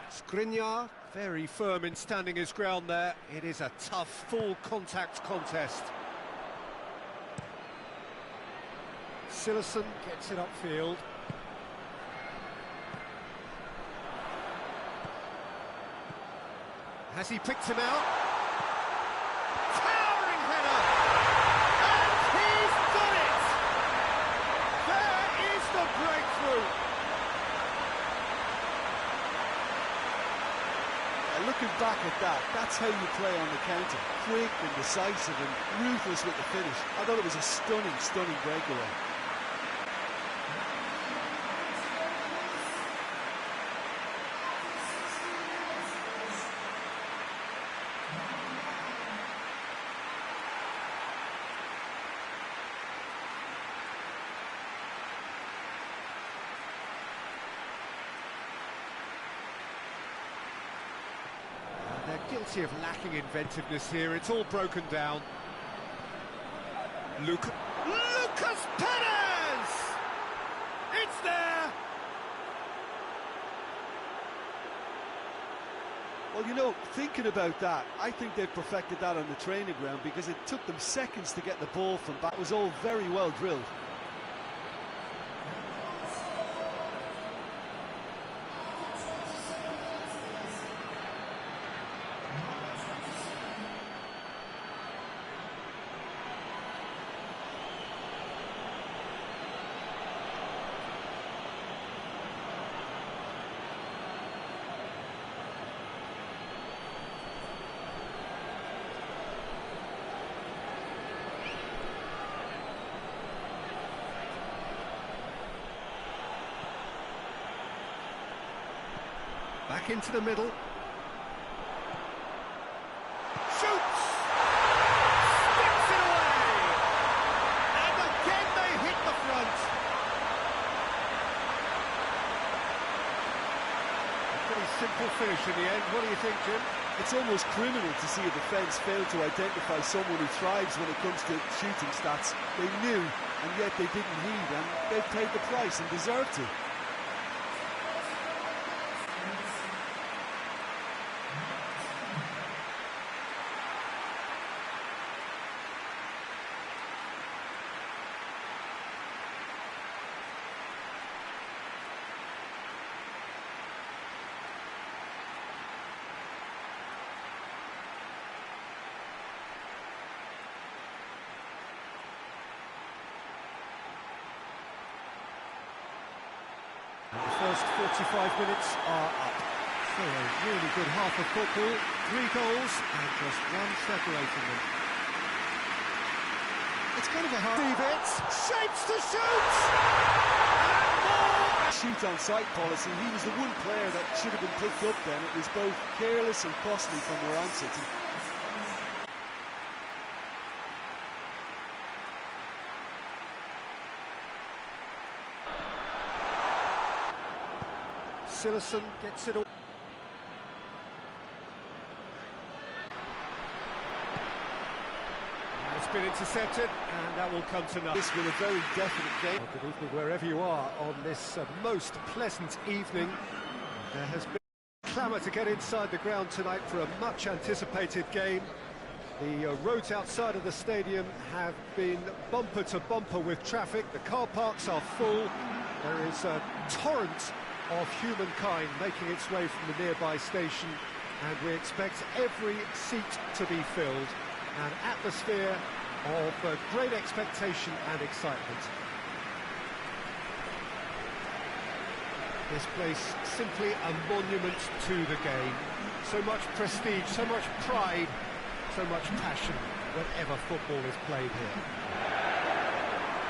Skriniar, very firm in standing his ground there. It is a tough, full contact contest. Silerson gets it upfield. Has he picked him out? Towering header! And he's done it! There is the breakthrough! Looking back at that, that's how you play on the counter. Quick and decisive and ruthless with the finish. I thought it was a stunning, stunning breakaway. They're guilty of lacking inventiveness here. It's all broken down. Lucas Perez! It's there! Well, you know, thinking about that, I think they've perfected that on the training ground because it took them seconds to get the ball from back. It was all very well drilled. Back into the middle. Shoots! Sticks it away! And again they hit the front. A pretty simple finish in the end. What do you think, Jim? It's almost criminal to see a defence fail to identify someone who thrives when it comes to shooting stats. They knew, and yet they didn't heed, and they've paid the price and deserve to. The first 45 minutes are up. So a really good half of football, 3 goals and just one separating them. It's kind of a hard... Bits, shapes to shoot! Shoot on sight policy, he was the one player that should have been picked up then. It was both careless and costly from their onset. Cillessen gets it all. It's been intercepted, and that will come to nothing. This will a very definite game. Well, good evening wherever you are on this most pleasant evening. There has been clamour to get inside the ground tonight for a much anticipated game. The roads outside of the stadium have been bumper to bumper with traffic. The car parks are full. There is a torrent of humankind making its way from the nearby station, and we expect every seat to be filled. An atmosphere of great expectation and excitement. This place simply a monument to the game. So much prestige, so much pride, so much passion whenever football is played here.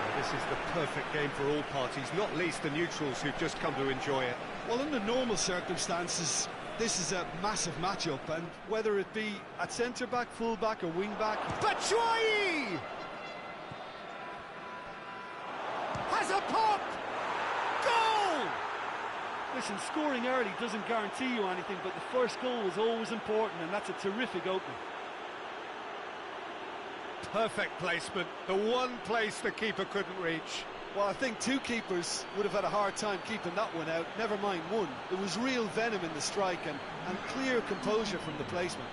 Well, this is the perfect game for all parties, not least the neutrals who've just come to enjoy it. Well, under normal circumstances, this is a massive matchup, and whether it be at centre-back, full-back or wing-back... Batshuayi! Has a pop! Goal! Listen, scoring early doesn't guarantee you anything, but the first goal is always important, and that's a terrific opening. Perfect placement, the one place the keeper couldn't reach. Well, I think two keepers would have had a hard time keeping that one out, never mind one. There was real venom in the strike and clear composure from the placement.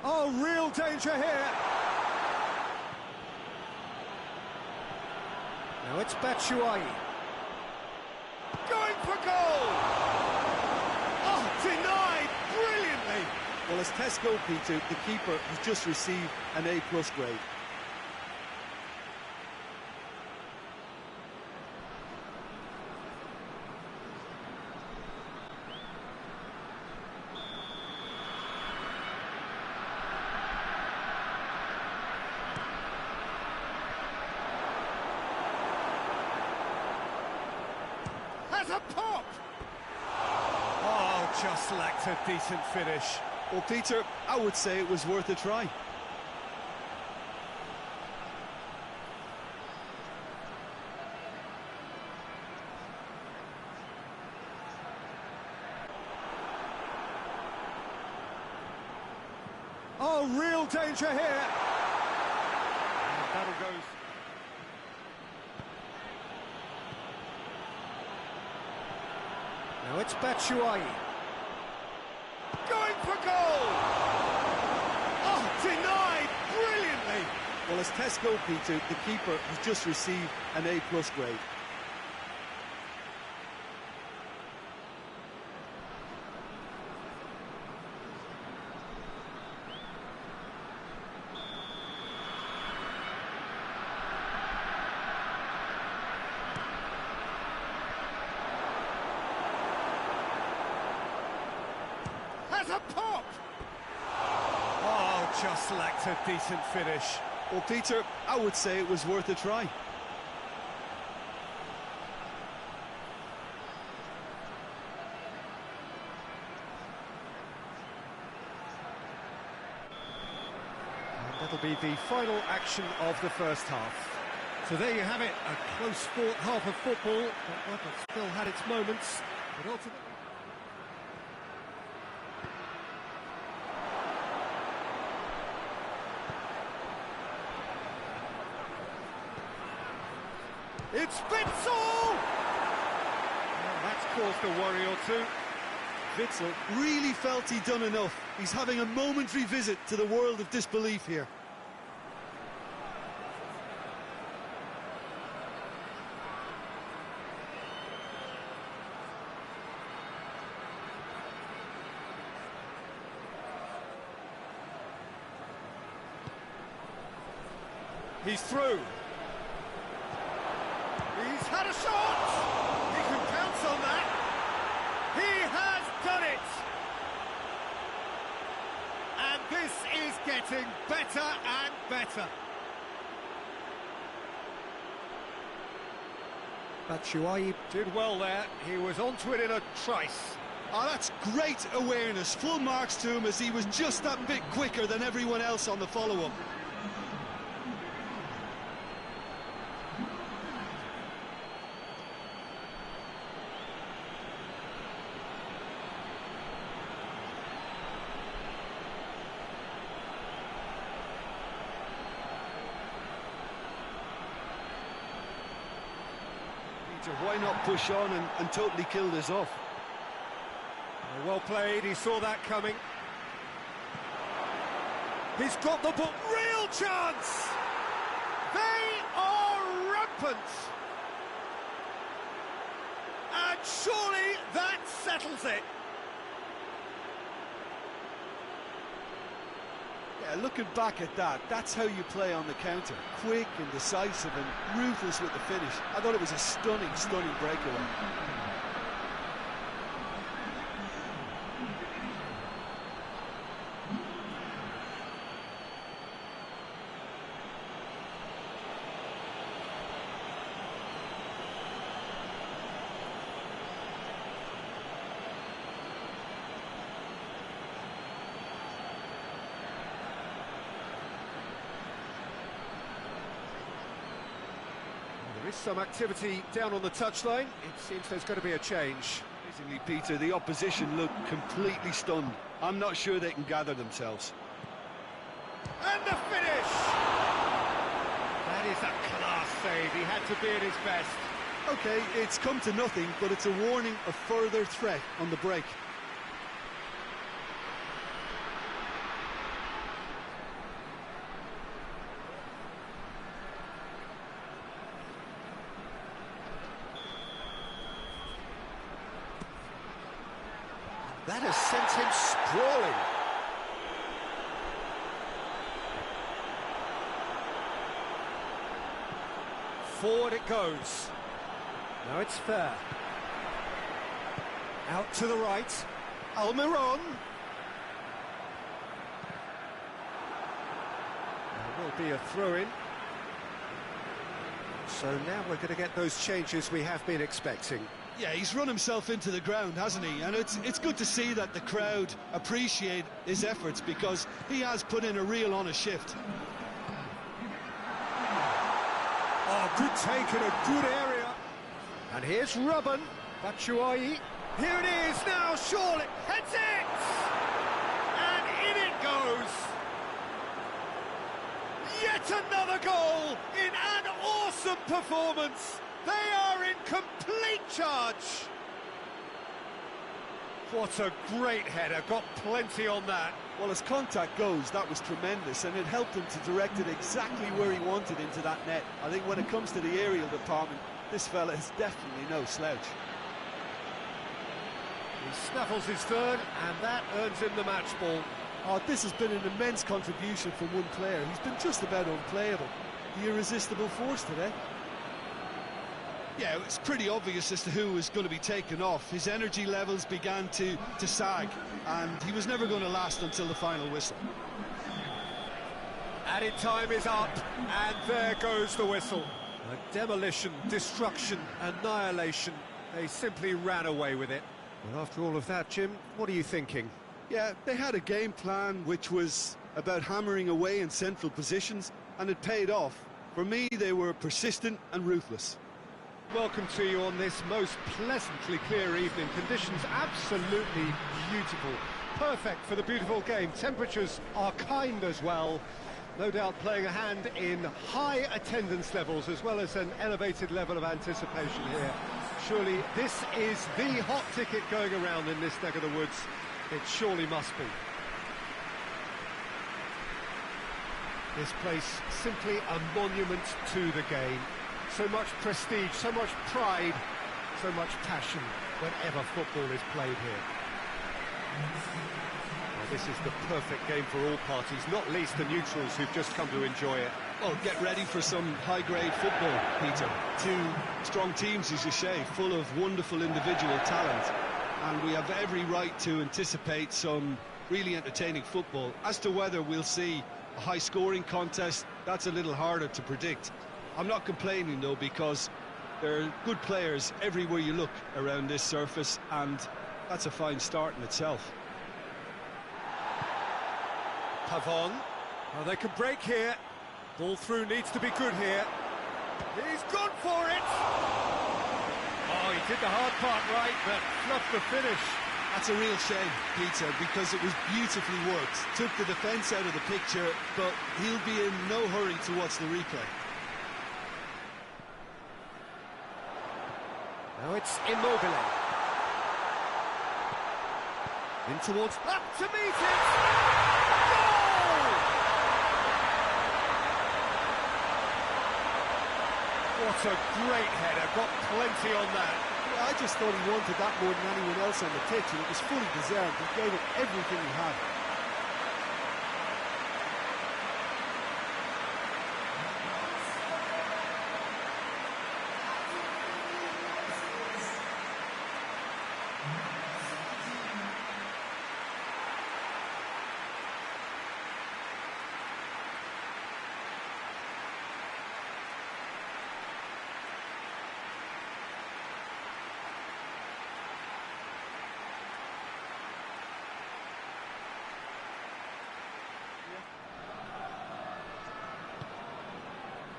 Oh, real danger here. Now it's Batshuayi. Going for goal! Oh, denied brilliantly! Well, as test goalkeeper, the keeper has just received an A+ grade. Has a pop! Oh, just lacked a decent finish. Well, Peter, I would say it was worth a try. Oh, real danger here. And that'll go. Now it's Batshuayi. Going for goal! Oh, denied brilliantly! Well, as test goalkeeper, the keeper has just received an A+ grade. Has a pop! Oh, just lacked a decent finish. Well, Peter, I would say it was worth a try. And that'll be the final action of the first half. So there you have it, a close-fought half of football, but one that still had its moments, but ultimately... It's Witsel! Well, that's caused a worry or two. Witsel really felt he'd done enough. He's having a momentary visit to the world of disbelief here. He's through. He's had a shot! He can pounce on that. He has done it! And this is getting better and better. Batshuayi did well there. He was onto it in a trice. Oh, that's great awareness. Full marks to him as he was just that bit quicker than everyone else on the follow-up. Why not push on and totally kill this off? Well played, he saw that coming. He's got the ball, real chance! They are rampant! And surely that settles it. Yeah, looking back at that, that's how you play on the counter. Quick and decisive and ruthless with the finish. I thought it was a stunning, stunning breakaway. There is some activity down on the touchline. It seems there's going to be a change. Amazingly, Peter, the opposition look completely stunned. I'm not sure they can gather themselves. And the finish! That is a class save. He had to be at his best. OK, it's come to nothing, but it's a warning of further threat on the break. That has sent him sprawling. Forward it goes. Now it's fair. Out to the right. Almiron. There will be a throw-in. So now we're going to get those changes we have been expecting. Yeah, he's run himself into the ground, hasn't he? And it's good to see that the crowd appreciate his efforts because he has put in a real honest shift. Oh, good take in a good area. And here's Robben. Batshuayi. Here it is now, surely. Heads it! And in it goes. Yet another goal in an awesome performance. They are in complete charge. What a great header, got plenty on that. Well, as contact goes, that was tremendous, and it helped him to direct it exactly where he wanted into that net. I think when it comes to the aerial department, this fella is definitely no slouch. He snaffles his third, and that earns him the match ball. Oh, this has been an immense contribution from one player. He's been just about unplayable. The irresistible force today. Yeah, it's pretty obvious as to who was going to be taken off. His energy levels began to sag, and he was never going to last until the final whistle. Added time is up, and there goes the whistle. A demolition, destruction, annihilation. They simply ran away with it. Well, after all of that, Jim, what are you thinking? Yeah, they had a game plan which was about hammering away in central positions, and it paid off. For me, they were persistent and ruthless. Welcome to you on this most pleasantly clear evening. Conditions absolutely beautiful. Perfect for the beautiful game. Temperatures are kind as well. No doubt playing a hand in high attendance levels as well as an elevated level of anticipation here. Surely this is the hot ticket going around in this neck of the woods. It surely must be. This place simply a monument to the game. So much prestige, so much pride, so much passion whenever football is played here. Well, this is the perfect game for all parties, not least the neutrals who've just come to enjoy it. Well, get ready for some high-grade football, Peter. Two strong teams, as you say, full of wonderful individual talent. And we have every right to anticipate some really entertaining football. As to whether we'll see a high-scoring contest, that's a little harder to predict. I'm not complaining, though, because There are good players everywhere you look around this surface, and that's a fine start in itself. Pavon. Well, they can break here. Ball through needs to be good here. He's gone for it! Oh, he did the hard part right, but fluffed the finish. That's a real shame, Peter, because it was beautifully worked. Took the defence out of the picture, but he'll be in no hurry to watch the replay. Now it's Immobile. In towards... Up to meet it! Goal! What a great header, got plenty on that. Yeah, I just thought he wanted that more than anyone else on the pitch, and it was fully deserved. He gave it everything he had.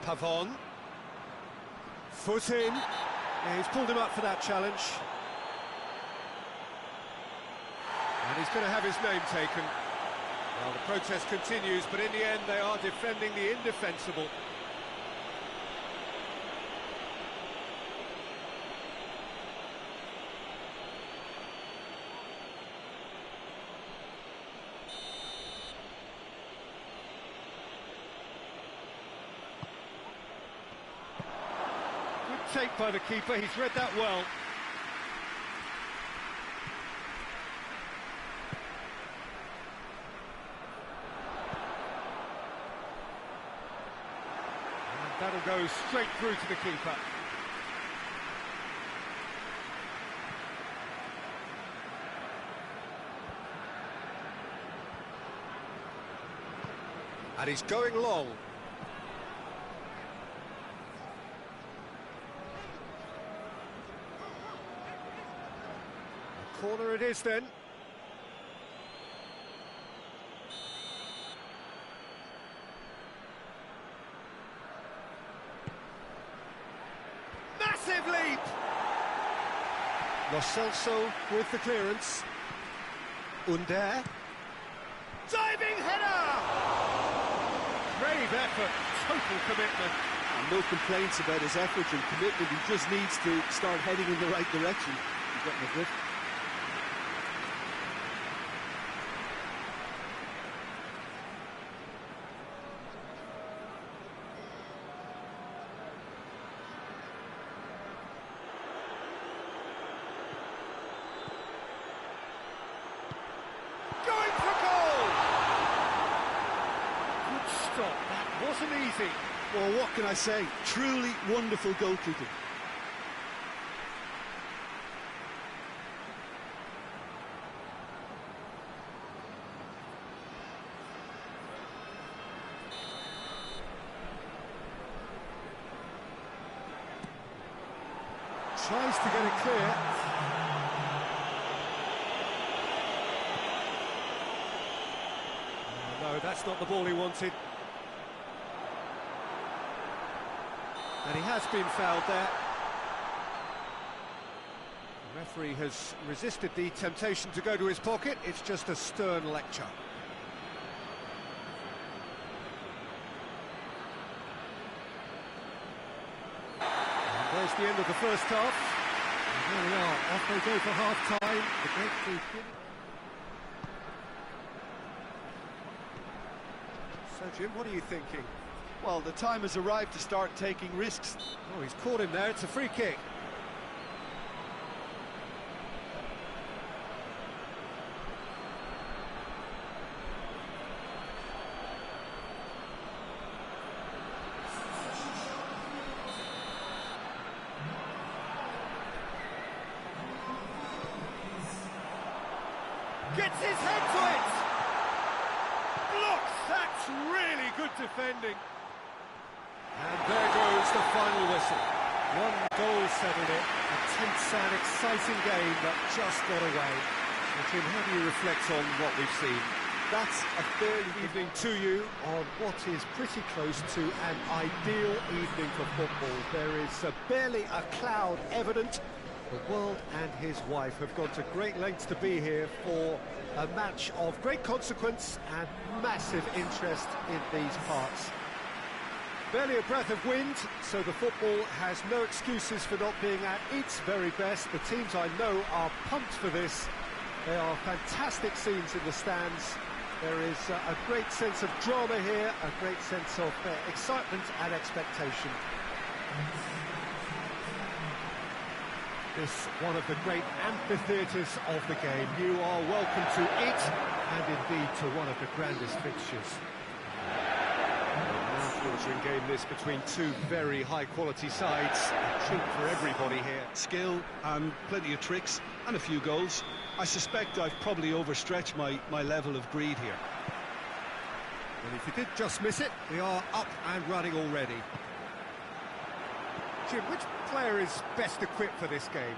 Pavon. Foot in. Yeah, he's pulled him up for that challenge. And he's going to have his name taken. Well, the protest continues, but in the end they are defending the indefensible. Take by the keeper, he's read that well. And that'll go straight through to the keeper. And he's going long. Corner it is then. Massive leap! Lo Celso with the clearance. Under. Diving header! Brave effort, total commitment. And no complaints about his effort and commitment. He just needs to start heading in the right direction. He's getting a drift. Going for goal! Good stop, that wasn't easy. Well, what can I say? Truly wonderful goalkeeping. Tries to get it clear. No, that's not the ball he wanted. And he has been fouled there. The referee has resisted the temptation to go to his pocket. It's just a stern lecture. And there's the end of the first half. And there we are, off they go for half-time. The breakthrough. So, Jim, what are you thinking? Well, the time has arrived to start taking risks. Oh, he's caught him there. It's a free kick. Gets his head to it! Blocks! That's really good defending. And there goes the final whistle. One goal settled it. A tense and exciting game that just got away. So, Tim, how do you reflect on what we've seen? That's a fair evening to you on what is pretty close to an ideal evening for football. There is barely a cloud evident. The world and his wife have gone to great lengths to be here for a match of great consequence and massive interest in these parts. Barely a breath of wind, so the football has no excuses for not being at its very best. The teams I know are pumped for this. There are fantastic scenes in the stands. There is a great sense of drama here, a great sense of excitement and expectation. This one of the great amphitheatres of the game. You are welcome to it, and indeed to one of the grandest fixtures. Mouth-watering game this between two very high-quality sides. A treat for everybody here. Skill and plenty of tricks and a few goals. I suspect I've probably overstretched my level of greed here. And if you did just miss it, we are up and running already. Jim, which player is best equipped for this game?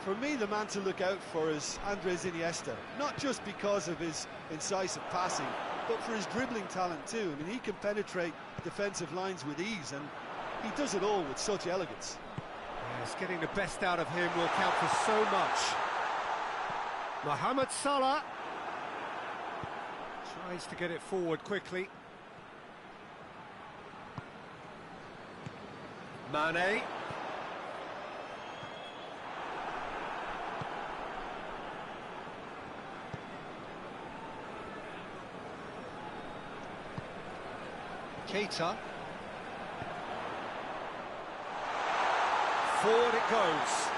For me, the man to look out for is Andres Iniesta. Not just because of his incisive passing, but for his dribbling talent too. I mean, he can penetrate defensive lines with ease, and he does it all with such elegance. Yes, getting the best out of him will count for so much. Mohamed Salah tries to get it forward quickly. Mane. Keita. Forward it goes.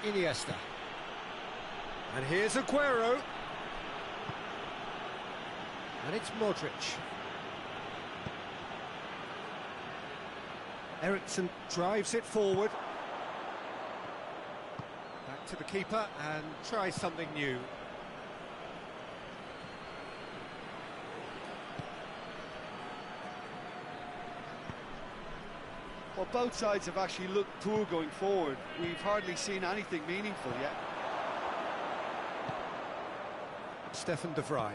Iniesta. And here's Aguero. And it's Modric. Eriksen drives it forward. Back to the keeper and tries something new. Well, both sides have actually looked poor going forward. We've hardly seen anything meaningful yet. Stefan de Vrij.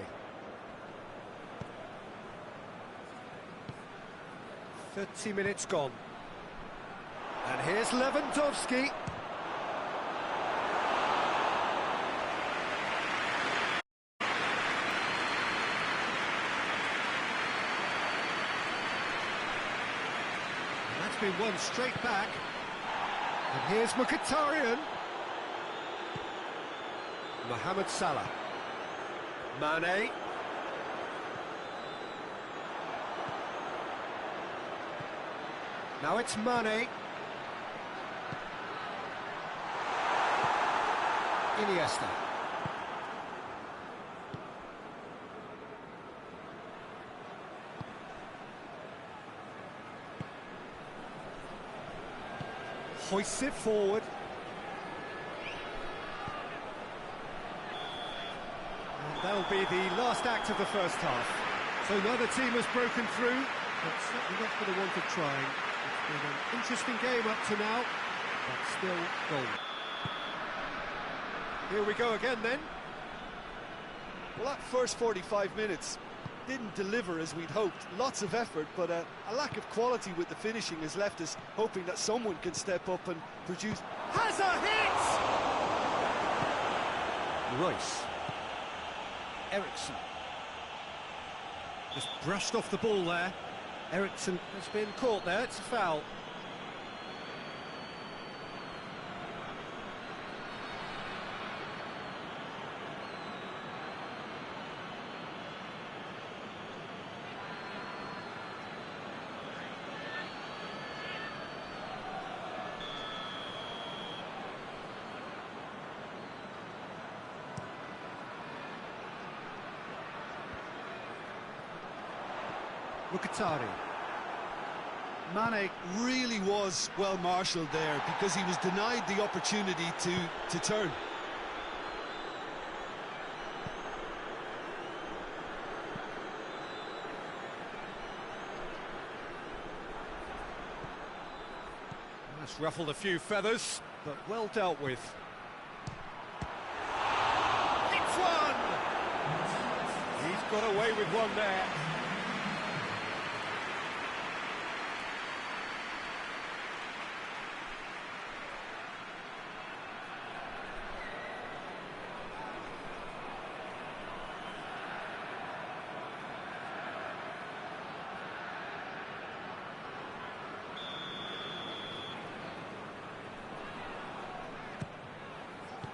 30 minutes gone. And here's Lewandowski. And that's been won straight back. And here's Mkhitaryan. Mohamed Salah. Mane. Now it's Mane. Iniesta. Hoists it forward. And that'll be the last act of the first half. So neither team has broken through, but certainly not for the want of trying. It's been an interesting game up to now, but still goal. Here we go again then. Well, that first 45 minutes didn't deliver as we'd hoped. Lots of effort, but a lack of quality with the finishing has left us hoping that someone can step up and produce. Has a hit! Royce. Eriksen. Just brushed off the ball there. Eriksen has been caught there, it's a foul. Mkhitaryan. Mane really was well marshalled there because he was denied the opportunity to turn. That's ruffled a few feathers, but well dealt with. It's one! He's got away with one there.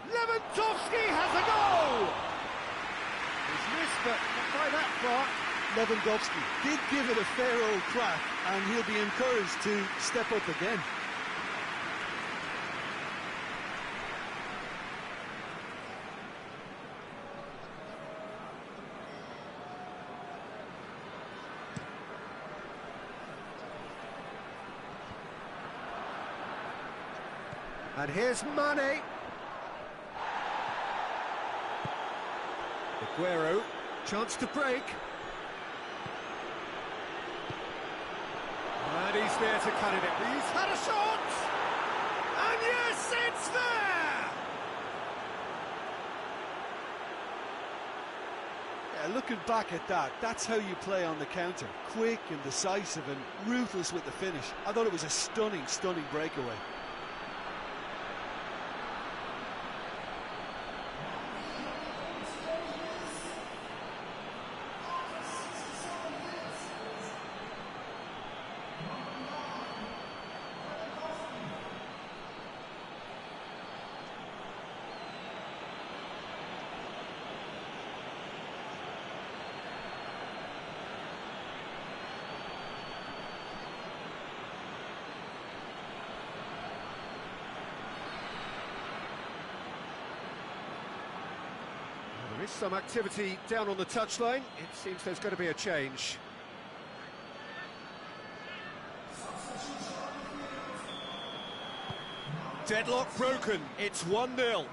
Lewandowski has a goal! He's missed, but not by that far. Lewandowski did give it a fair old crack, and he'll be encouraged to step up again. And here's Mane. Aguero, chance to break. And he's there to cut it in. He's had a shot! And yes, it's there! Yeah, looking back at that, that's how you play on the counter. Quick and decisive and ruthless with the finish. I thought it was a stunning, stunning breakaway. There is some activity down on the touchline. It seems there's going to be a change. Deadlock broken. It's 1-0.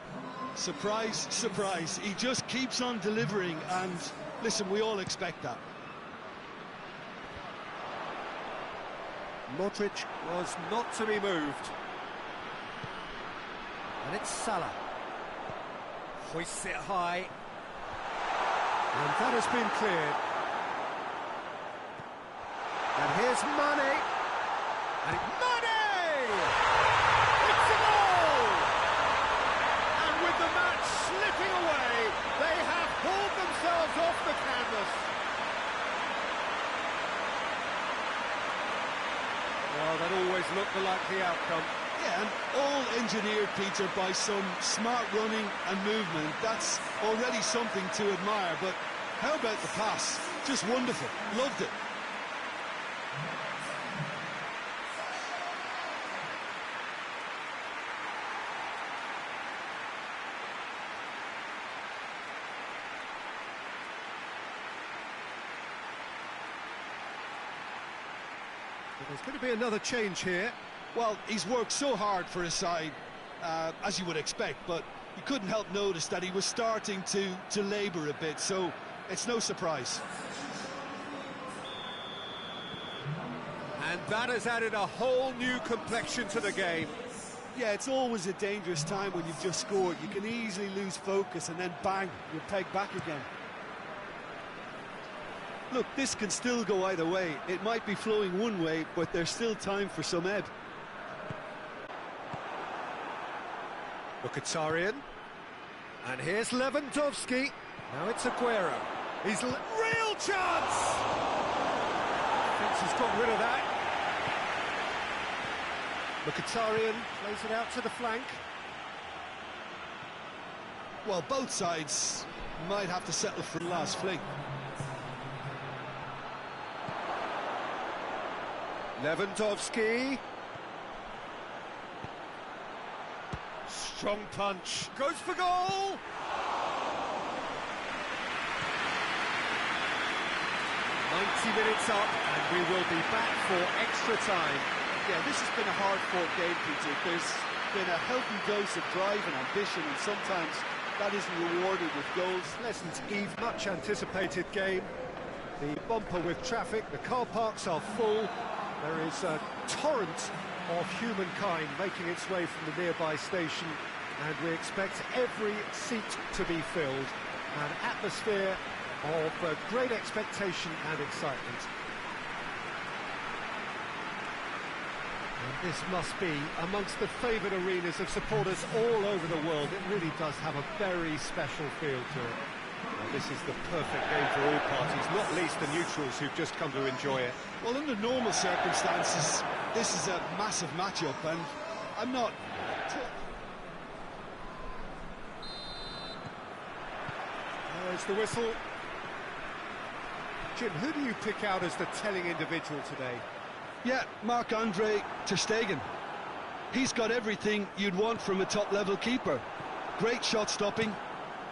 Surprise, surprise. He just keeps on delivering, and listen, we all expect that. Modric was not to be moved. And it's Salah. Hoists it high. And that has been cleared. And here's Mane. And Mane! It's a goal! And with the match slipping away, they have pulled themselves off the canvas. Well, that always looked the likely outcome. Yeah, and all engineered, Peter, by some smart running and movement. That's already something to admire, but how about the pass? Just wonderful. Loved it. There's going to be another change here. Well, he's worked so hard for his side, as you would expect, but you couldn't help notice that he was starting to labour a bit, so it's no surprise. And that has added a whole new complexion to the game. Yeah, it's always a dangerous time when you've just scored. You can easily lose focus and then bang, you're pegged back again. Look, this can still go either way. It might be flowing one way, but there's still time for some ebb. Mkhitaryan. And here's Lewandowski. Now it's Aguero. He's real chance! Thinks he's got rid of that. Mkhitaryan plays it out to the flank. Well, both sides might have to settle for the last fling. Lewandowski. Strong punch. Goes for goal! Minutes up, and we will be back for extra time. Yeah, this has been a hard-fought game, Peter. There's been a healthy dose of drive and ambition, and sometimes that isn't rewarded with goals. Pleasant Eve, much anticipated game. The bumper with traffic, the car parks are full, There is a torrent of humankind making its way from the nearby station, and we expect every seat to be filled. An atmosphere of great expectation and excitement. And this must be amongst the favoured arenas of supporters all over the world. It really does have a very special feel to it. Well, this is the perfect game for all parties, not least the neutrals who've just come to enjoy it. Well, under normal circumstances, this is a massive matchup, and I'm not... There's the whistle. Jim, who do you pick out as the telling individual today? Yeah, Marc-Andre ter Stegen. He's got everything you'd want from a top-level keeper. Great shot stopping,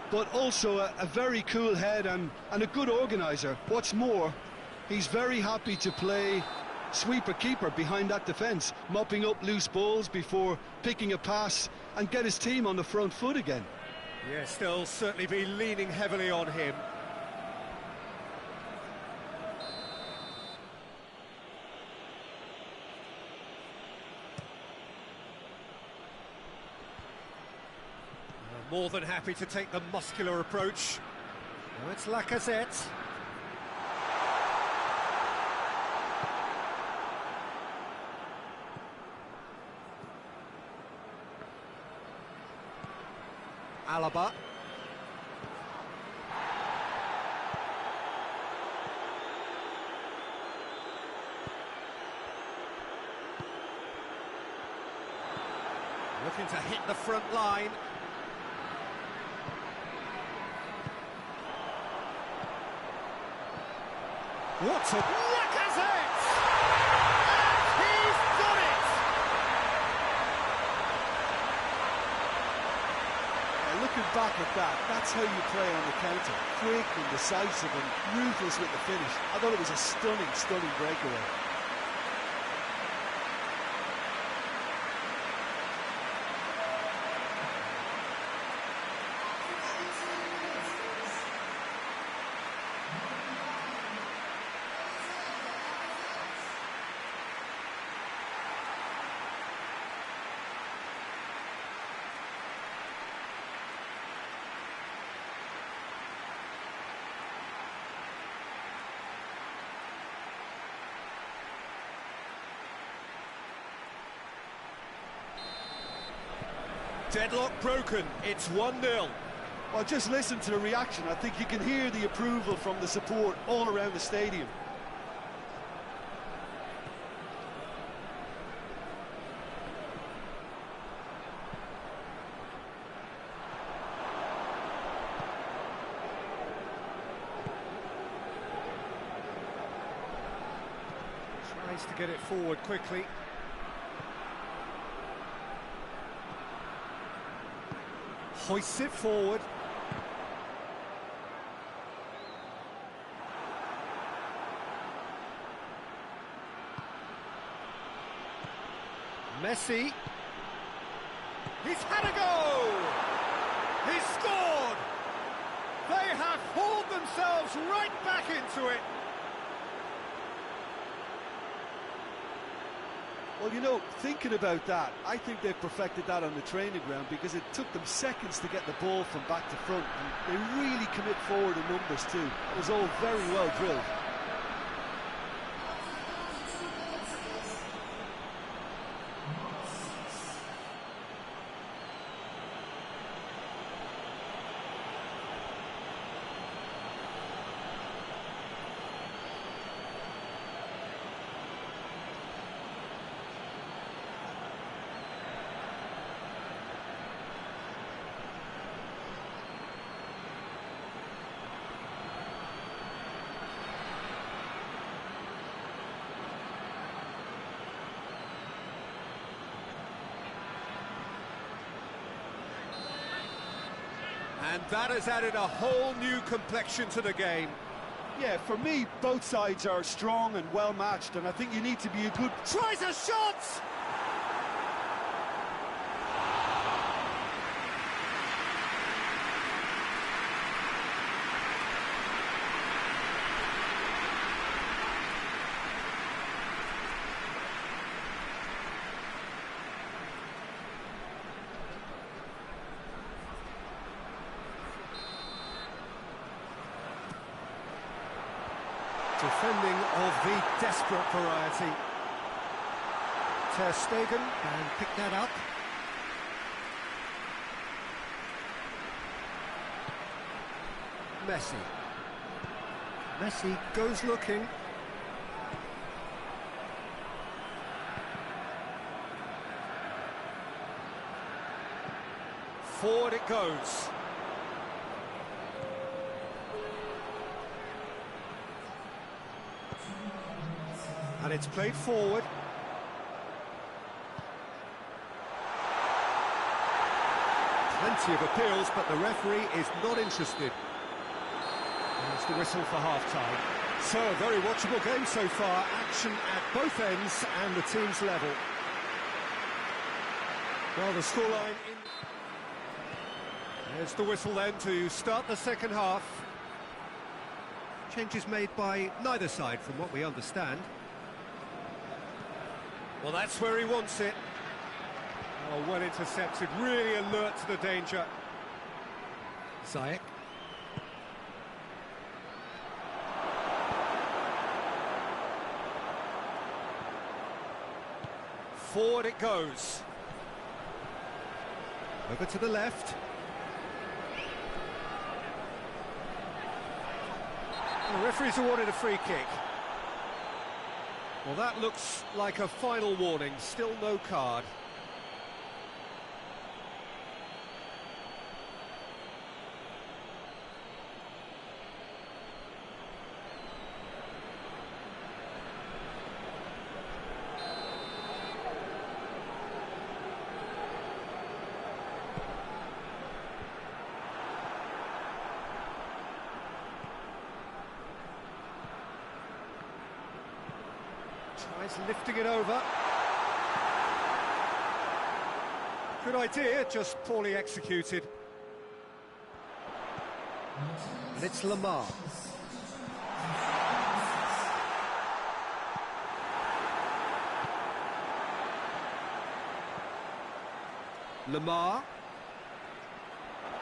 but also a very cool head and a good organiser. What's more, he's very happy to play sweeper-keeper behind that defence, mopping up loose balls before picking a pass and get his team on the front foot again. Yes, they'll certainly be leaning heavily on him. More than happy to take the muscular approach. Now it's Lacazette. Alaba. Looking to hit the front line. What a... Lacazette! And he's done it! Looking back at that, that's how you play on the counter. Quick and decisive and ruthless with the finish. I thought it was a stunning, stunning breakaway. Deadlock broken, it's 1-0. Well, just listen to the reaction. I think you can hear the approval from the support all around the stadium. Tries to get it forward quickly. Hoists it forward. Messi. He's had a go! He's scored! They have hauled themselves right back into it. Well, you know, thinking about that, I think they've perfected that on the training ground because it took them seconds to get the ball from back to front. And they really commit forward in numbers too. It was all very well drilled. And that has added a whole new complexion to the game. Yeah, for me, both sides are strong and well matched, and I think you need to be a good... Tries a shot! Defending of the desperate variety. Ter Stegen can pick that up. Messi. Messi goes looking. Forward it goes. And it's played forward. Plenty of appeals, but the referee is not interested. There's the whistle for half-time. So, a very watchable game so far. Action at both ends and the team's level. Well, the scoreline in... There's the whistle then to start the second half. Changes made by neither side, from what we understand. Well, that's where he wants it. Oh, well intercepted, really alert to the danger. Ziyech. Forward it goes. Over to the left. The referee's awarded a free kick. Well, that looks like a final warning. Still no card. Tries lifting it over. Good idea, just poorly executed. And it's Lamar. Lamar.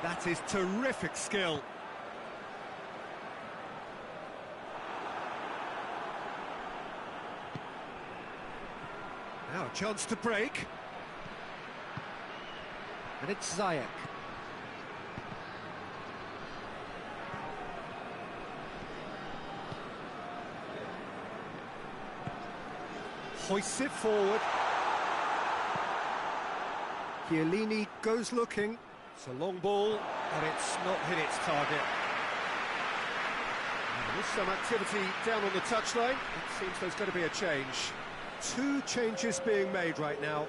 That is terrific skill. Now a chance to break. And it's Ziyech. Hoists it forward. Chiellini goes looking. It's a long ball, and it's not hit its target. And there's some activity down on the touchline. It seems there's going to be a change. Two changes being made right now.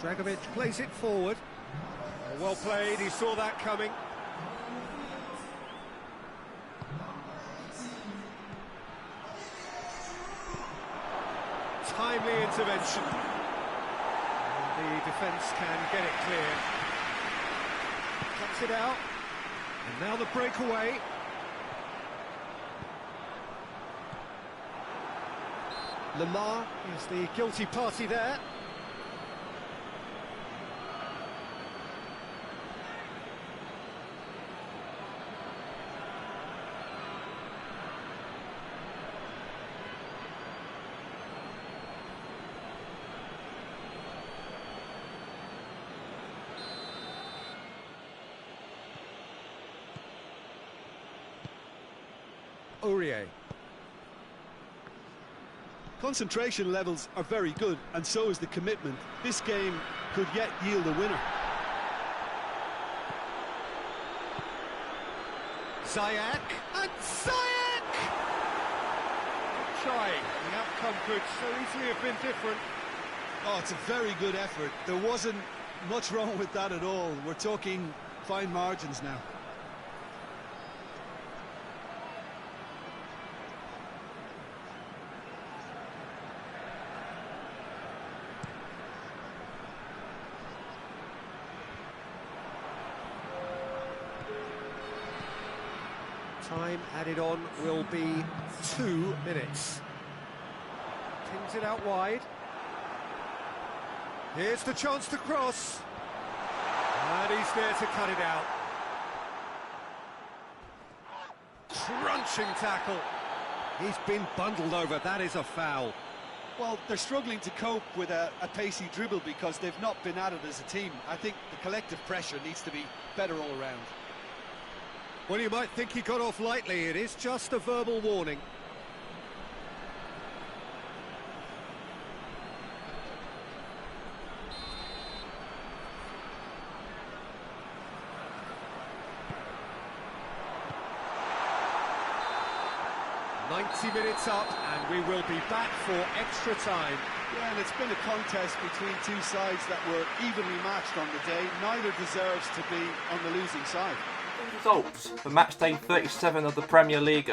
Dragovic plays it forward. Well played, he saw that coming. Timely intervention. And the defence can get it clear. Cuts it out. And now the breakaway. Lamar is the guilty party there. Aurier. Concentration levels are very good, and so is the commitment. This game could yet yield a winner. Ziyech, and Ziyech! Trying. The outcome could so easily have been different. Oh, it's a very good effort. There wasn't much wrong with that at all. We're talking fine margins now. Time added on will be 2 minutes. Pings it out wide. Here's the chance to cross. And he's there to cut it out. crunching tackle. He's been bundled over, that is a foul. Well, they're struggling to cope with a pacey dribble because they've not been at it as a team. I think the collective pressure needs to be better all around. Well, you might think he got off lightly, it is just a verbal warning. Minutes up, and we will be back for extra time. Yeah, and it's been a contest between two sides that were evenly matched on the day. Neither deserves to be on the losing side. Results for match day 37 of the Premier League.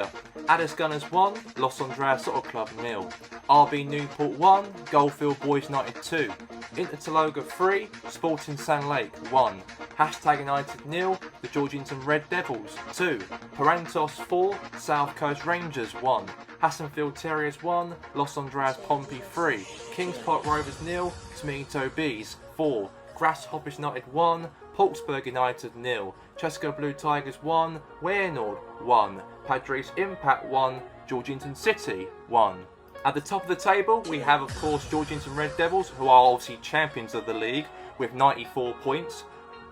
Addis Gunners 1, Los Andreas Soccer Club 0. RB Newport 1, Goldfield Boys United 2. Inter Taloga 3, Sporting San Lake 1. Hashtag United 0, the Georgington Red Devils 2. Parentos 4, South Coast Rangers 1. Hassenfield Terriers 1, Los Andreas Pompey 3. Kings Park Rovers 0, Tomato Bees 4. Grasshoppers United 1, Portsburg United 0. Chesco Blue Tigers 1, Warenord 1. Padres Impact 1, Georgington City 1. At the top of the table, we have, of course, Georgington Red Devils, who are obviously champions of the league, with 94 points,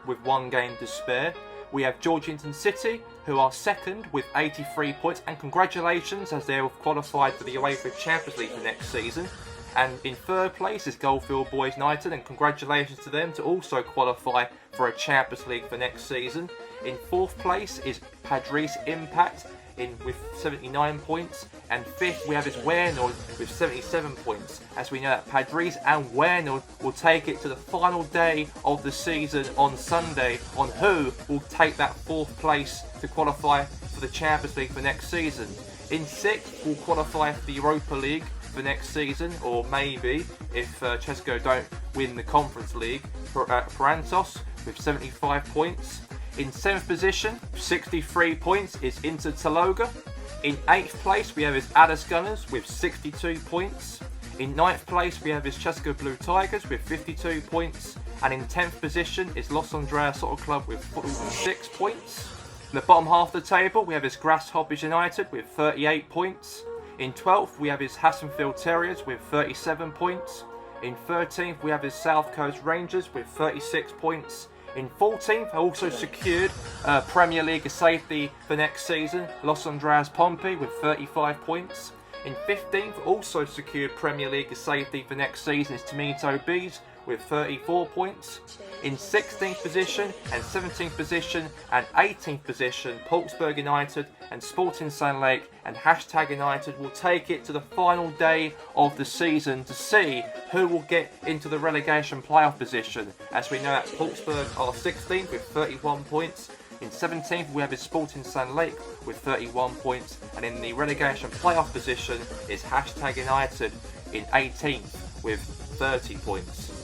with 1 game to spare. We have Georgington City, who are second with 83 points, and congratulations as they have qualified for the UEFA Champions League for next season. And in third place is Goldfield Boys United, and congratulations to them to also qualify for a Champions League for next season. In fourth place is Padres Impact with 79 points, and fifth we have is Warenord with 77 points. As we know that Padres and Warenord will take it to the final day of the season on Sunday on who will take that fourth place to qualify for the Champions League for next season. In sixth will qualify for the Europa League for next season, or maybe if Chesco don't win the Conference League, Parentos with 75 points. In 7th position, 63 points, is Inter Taloga. In 8th place, we have his Addis Gunners with 62 points. In 9th place, we have his Chesco Blue Tigers with 52 points. And in 10th position is Los Andreas Soccer Club with 46 points. In the bottom half of the table, we have his Grasshoppers United with 38 points. In 12th, we have his Hassenfield Terriers with 37 points. In 13th, we have his South Coast Rangers with 36 points. In 14th, also secured Premier League safety for next season, Los Andreas Pompey with 35 points. In 15th, also secured Premier League safety for next season is Tomato Bees with 34 points. In 16th position and 17th position and 18th position, Portsburg United and Sporting San Lake and Hashtag United will take it to the final day of the season to see who will get into the relegation playoff position. As we know that Portsburg are 16th with 31 points. In 17th we have his Sporting San Lake with 31 points, and in the relegation playoff position is Hashtag United in 18th with 30 points.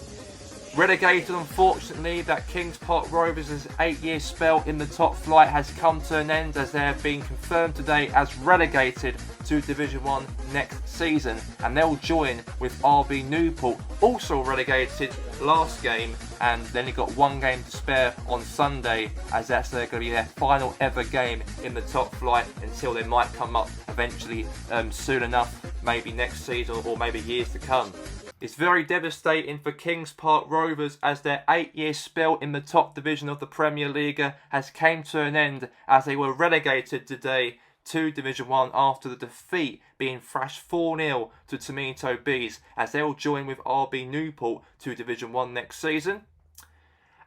Relegated, unfortunately, that Kings Park Rovers' 8-year spell in the top flight has come to an end, as they have been confirmed today as relegated to Division 1 next season, and they'll join with RB Newport, also relegated last game, and then they got 1 game to spare on Sunday, as that's going to be their final ever game in the top flight until they might come up eventually soon enough, maybe next season or maybe years to come. It's very devastating for Kings Park Rovers, as their 8-year spell in the top division of the Premier League has came to an end, as they were relegated today to Division 1 after the defeat, being thrashed 4-0 to Tomato Bees, as they'll join with RB Newport to Division 1 next season.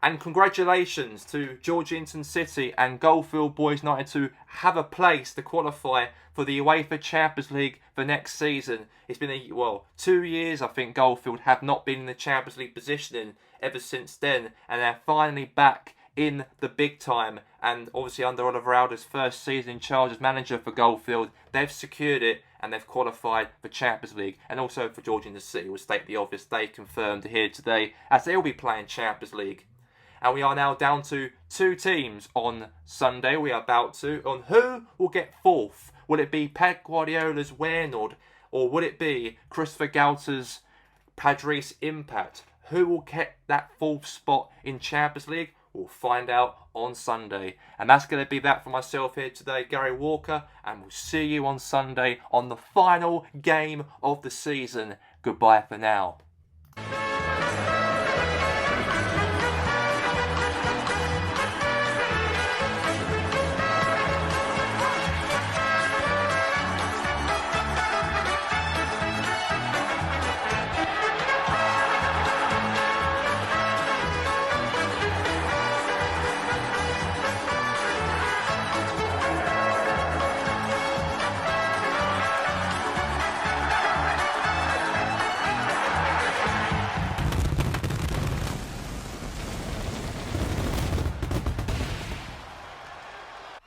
And congratulations to Georgington City and Goldfield Boys United to have a place to qualify for the UEFA Champions League for next season. It's been 2 years, I think, Goldfield have not been in the Champions League positioning ever since then, and they're finally back in the big time. And obviously under Oliver Alder's first season in charge as manager for Goldfield, they've secured it and they've qualified for Champions League. And also for Georgington City, we'll state the obvious, they confirmed here today as they'll be playing Champions League. And we are now down to 2 teams on Sunday. We are about to on who will get 4th. Will it be Pep Guardiola's Warenord, or would it be Christopher Galter's Padres Impact? Who will get that 4th spot in Champions League? We'll find out on Sunday. And that's going to be that for myself here today, Gary Walker. And we'll see you on Sunday on the final game of the season. Goodbye for now.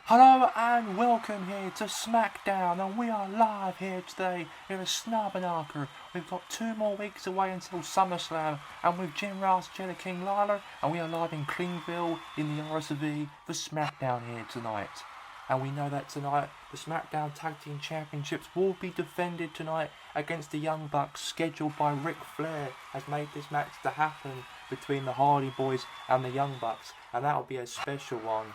Hello and welcome here to SmackDown, and we are live here today in the Snarbanarker. We've got 2 more weeks away until SummerSlam, and with Jim Ross, Jerry King Lawler, and we are live in Cleanville in the RSV for SmackDown here tonight. And we know that tonight the SmackDown Tag Team Championships will be defended tonight against the Young Bucks, scheduled by Ric Flair, has made this match to happen between the Hardy Boys and the Young Bucks, and that will be a special one.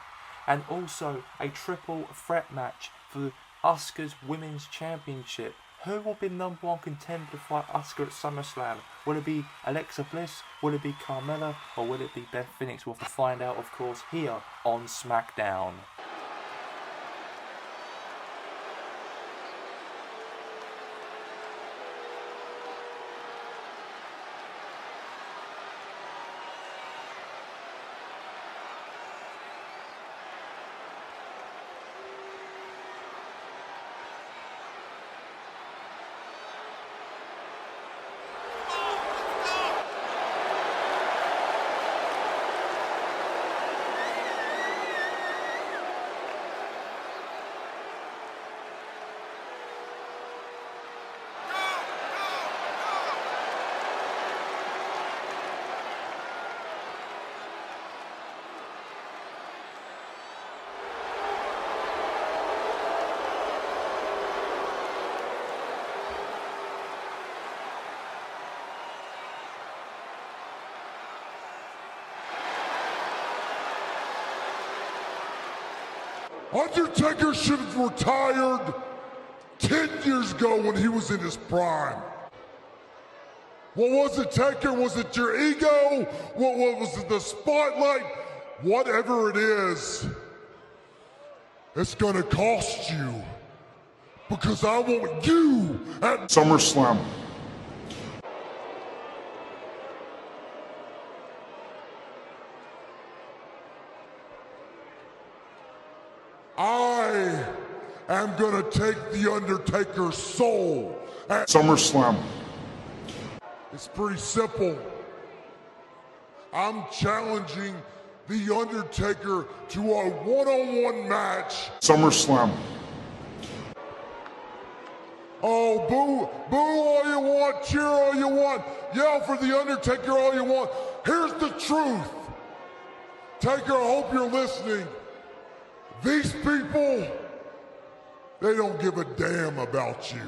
And also a triple threat match for Asuka's Women's Championship. Who will be number 1 contender to fight Asuka at SummerSlam? Will it be Alexa Bliss? Will it be Carmella? Or will it be Beth Phoenix? We'll have to find out, of course, here on SmackDown. Undertaker should have retired 10 years ago when he was in his prime. What was it, Taker? Was it your ego? What was it, the spotlight? Whatever it is, it's gonna cost you. Because I want you at SummerSlam. I am gonna take the Undertaker's soul at SummerSlam. It's pretty simple. I'm challenging the Undertaker to a one-on-one match. SummerSlam. Oh, boo, boo all you want, cheer all you want, yell for the Undertaker all you want. Here's the truth. Taker, I hope you're listening. These people, they don't give a damn about you.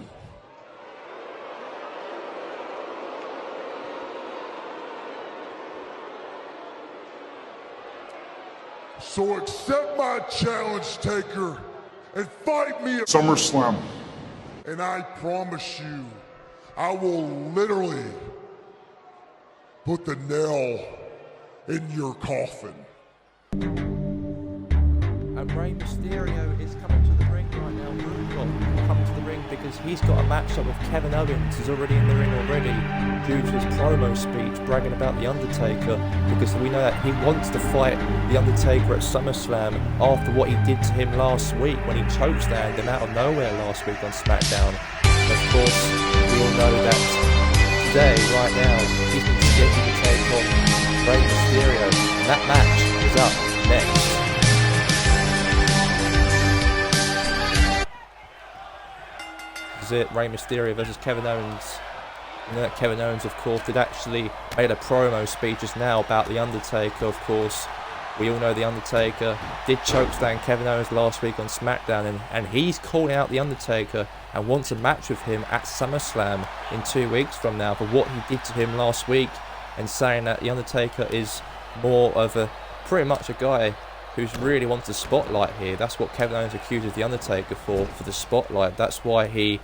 So accept my challenge, Taker, and fight me at SummerSlam. And I promise you, I will literally put the nail in your coffin. And Rey Mysterio is coming to the ring right now. Rudolph coming to the ring because he's got a matchup with Kevin Owens, who's already in the ring already due to his promo speech bragging about The Undertaker, because we know that he wants to fight The Undertaker at SummerSlam after what he did to him last week when he chokeslammed him out of nowhere last week on SmackDown. And of course, we all know that today, right now, he's been scheduled to take on Rey Mysterio, and that match is up next. It Rey Mysterio versus Kevin Owens. And that Kevin Owens, of course, did actually made a promo speech just now about The Undertaker. Of course, we all know The Undertaker did chokeslam Kevin Owens last week on SmackDown, and he's calling out The Undertaker and wants a match with him at SummerSlam in 2 weeks from now for what he did to him last week, and saying that The Undertaker is more of a pretty much a guy who's really wants the spotlight here. That's what Kevin Owens accuses The Undertaker for the spotlight. That's why he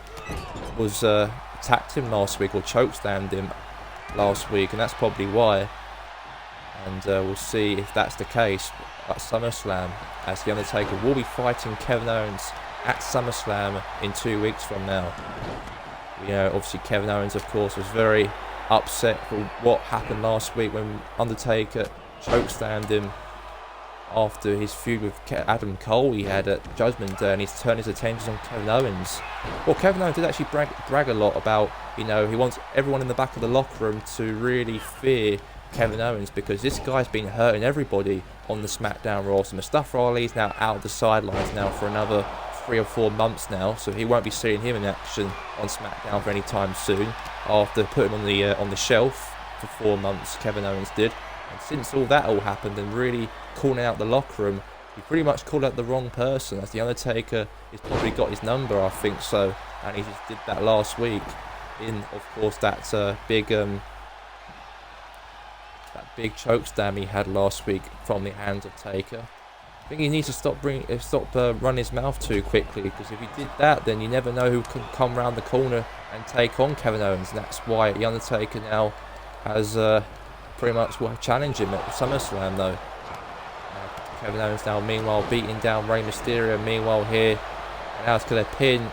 was attacked him last week, or chokeslammed him last week, and that's probably why. And we'll see if that's the case at SummerSlam, as The Undertaker will be fighting Kevin Owens at SummerSlam in 2 weeks from now. You know, obviously Kevin Owens, of course, was very upset for what happened last week when Undertaker chokeslammed him after his feud with Adam Cole he had at Judgment Day, and he's turned his attention on Kevin Owens. Well, Kevin Owens did actually brag a lot about, you know, he wants everyone in the back of the locker room to really fear Kevin Owens, because this guy's been hurting everybody on the SmackDown roster. Mustafa Ali's now out of the sidelines now for another 3 or 4 months now, so he won't be seeing him in action on SmackDown for any time soon, after putting him on the shelf for 4 months. Kevin Owens did, and since all that happened and really calling out the locker room, he pretty much called out the wrong person, as The Undertaker has probably got his number, I think so, and he just did that last week in, of course, that big chokeslam he had last week from the hands of Taker. I think he needs to stop running his mouth too quickly, because if he did that, then you never know who can come round the corner and take on Kevin Owens, and that's why The Undertaker now has pretty much challenged him at SummerSlam though. Kevin Owens now meanwhile beating down Rey Mysterio meanwhile here, and now it's going to pin,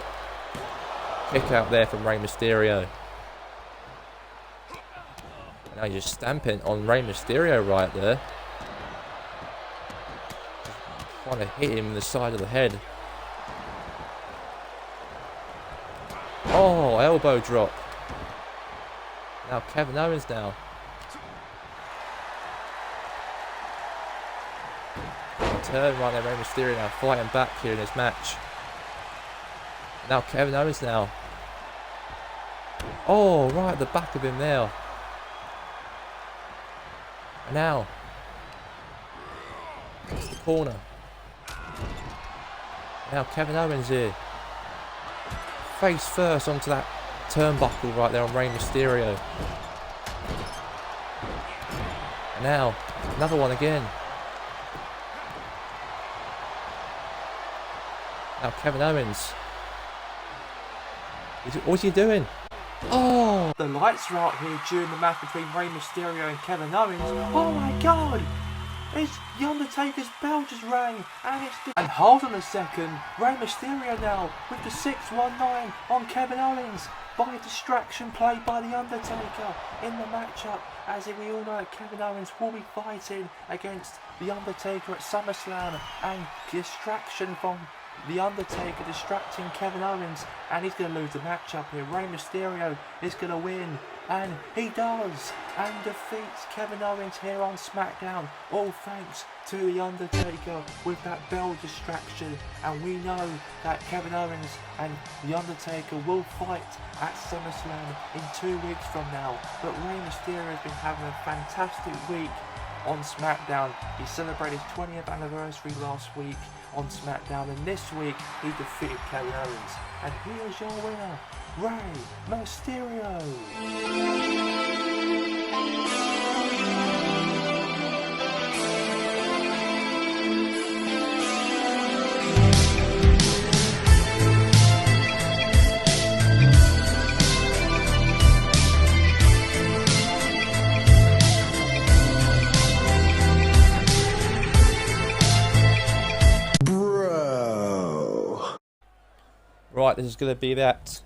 kick out there from Rey Mysterio. Now you're just stamping on Rey Mysterio right there. Trying to hit him in the side of the head. Oh, elbow drop. Now Kevin Owens now. Turn right there, Rey Mysterio now fighting back here in this match. Now Kevin Owens now. Oh, right at the back of him there. Now, it's the corner. Now Kevin Owens here. Face first onto that turnbuckle right there on Rey Mysterio. And now, another one again. Now Kevin Owens. What's he doing? Oh! The lights are out here during the match between Rey Mysterio and Kevin Owens. Oh my god! It's The Undertaker's bell just rang, and hold on a second, Rey Mysterio now with the 619 on Kevin Owens by a distraction played by The Undertaker in the matchup, as we all know Kevin Owens will be fighting against The Undertaker at SummerSlam, and distraction from The Undertaker distracting Kevin Owens, and he's going to lose the matchup here. Rey Mysterio is going to win, and he does, and defeats Kevin Owens here on SmackDown, all thanks to The Undertaker with that bell distraction. And we know that Kevin Owens and The Undertaker will fight at SummerSlam in 2 weeks from now, but Rey Mysterio has been having a fantastic week on SmackDown. He celebrated his 20th anniversary last week on SmackDown, and this week he defeated Kevin Owens. And here's your winner, Rey Mysterio. Right, this is going to be that.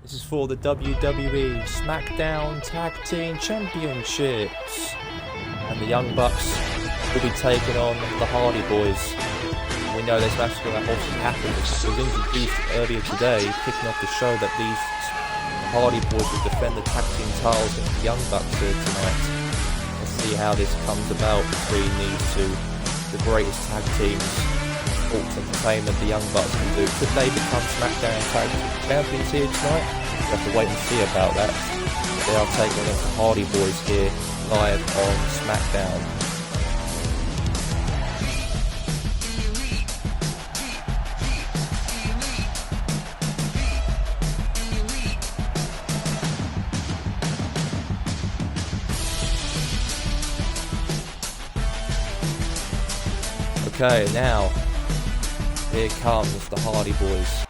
This is for the WWE SmackDown Tag Team Championships. And the Young Bucks will be taking on the Hardy Boys. We know this match is going to obviously happen. It was introduced earlier today, kicking off the show, that the Hardy Boys will defend the tag team titles against the Young Bucks here tonight. Let's see how this comes about between these two, the greatest tag teams entertainment the Young Bucks can do. Could they become SmackDown Tag Champions here tonight? We'll have to wait and see about that. They are taking on the Hardy Boys here live on SmackDown. Okay, now here comes the Hardy Boys.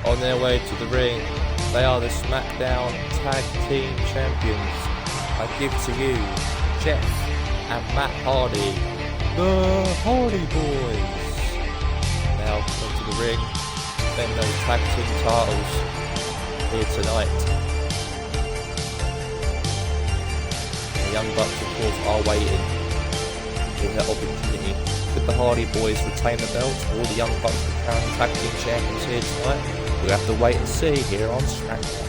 On their way to the ring, they are the SmackDown Tag Team Champions. I give to you Jeff and Matt Hardy, the Hardy Boys. Now come to the ring, defend those tag team titles here tonight. The Young Bucks, of course, are waiting for that opportunity. Could the Hardy Boys retain the belt, or the Young Bucks become tag team champions here tonight? We'll have to wait and see here on SmackDown.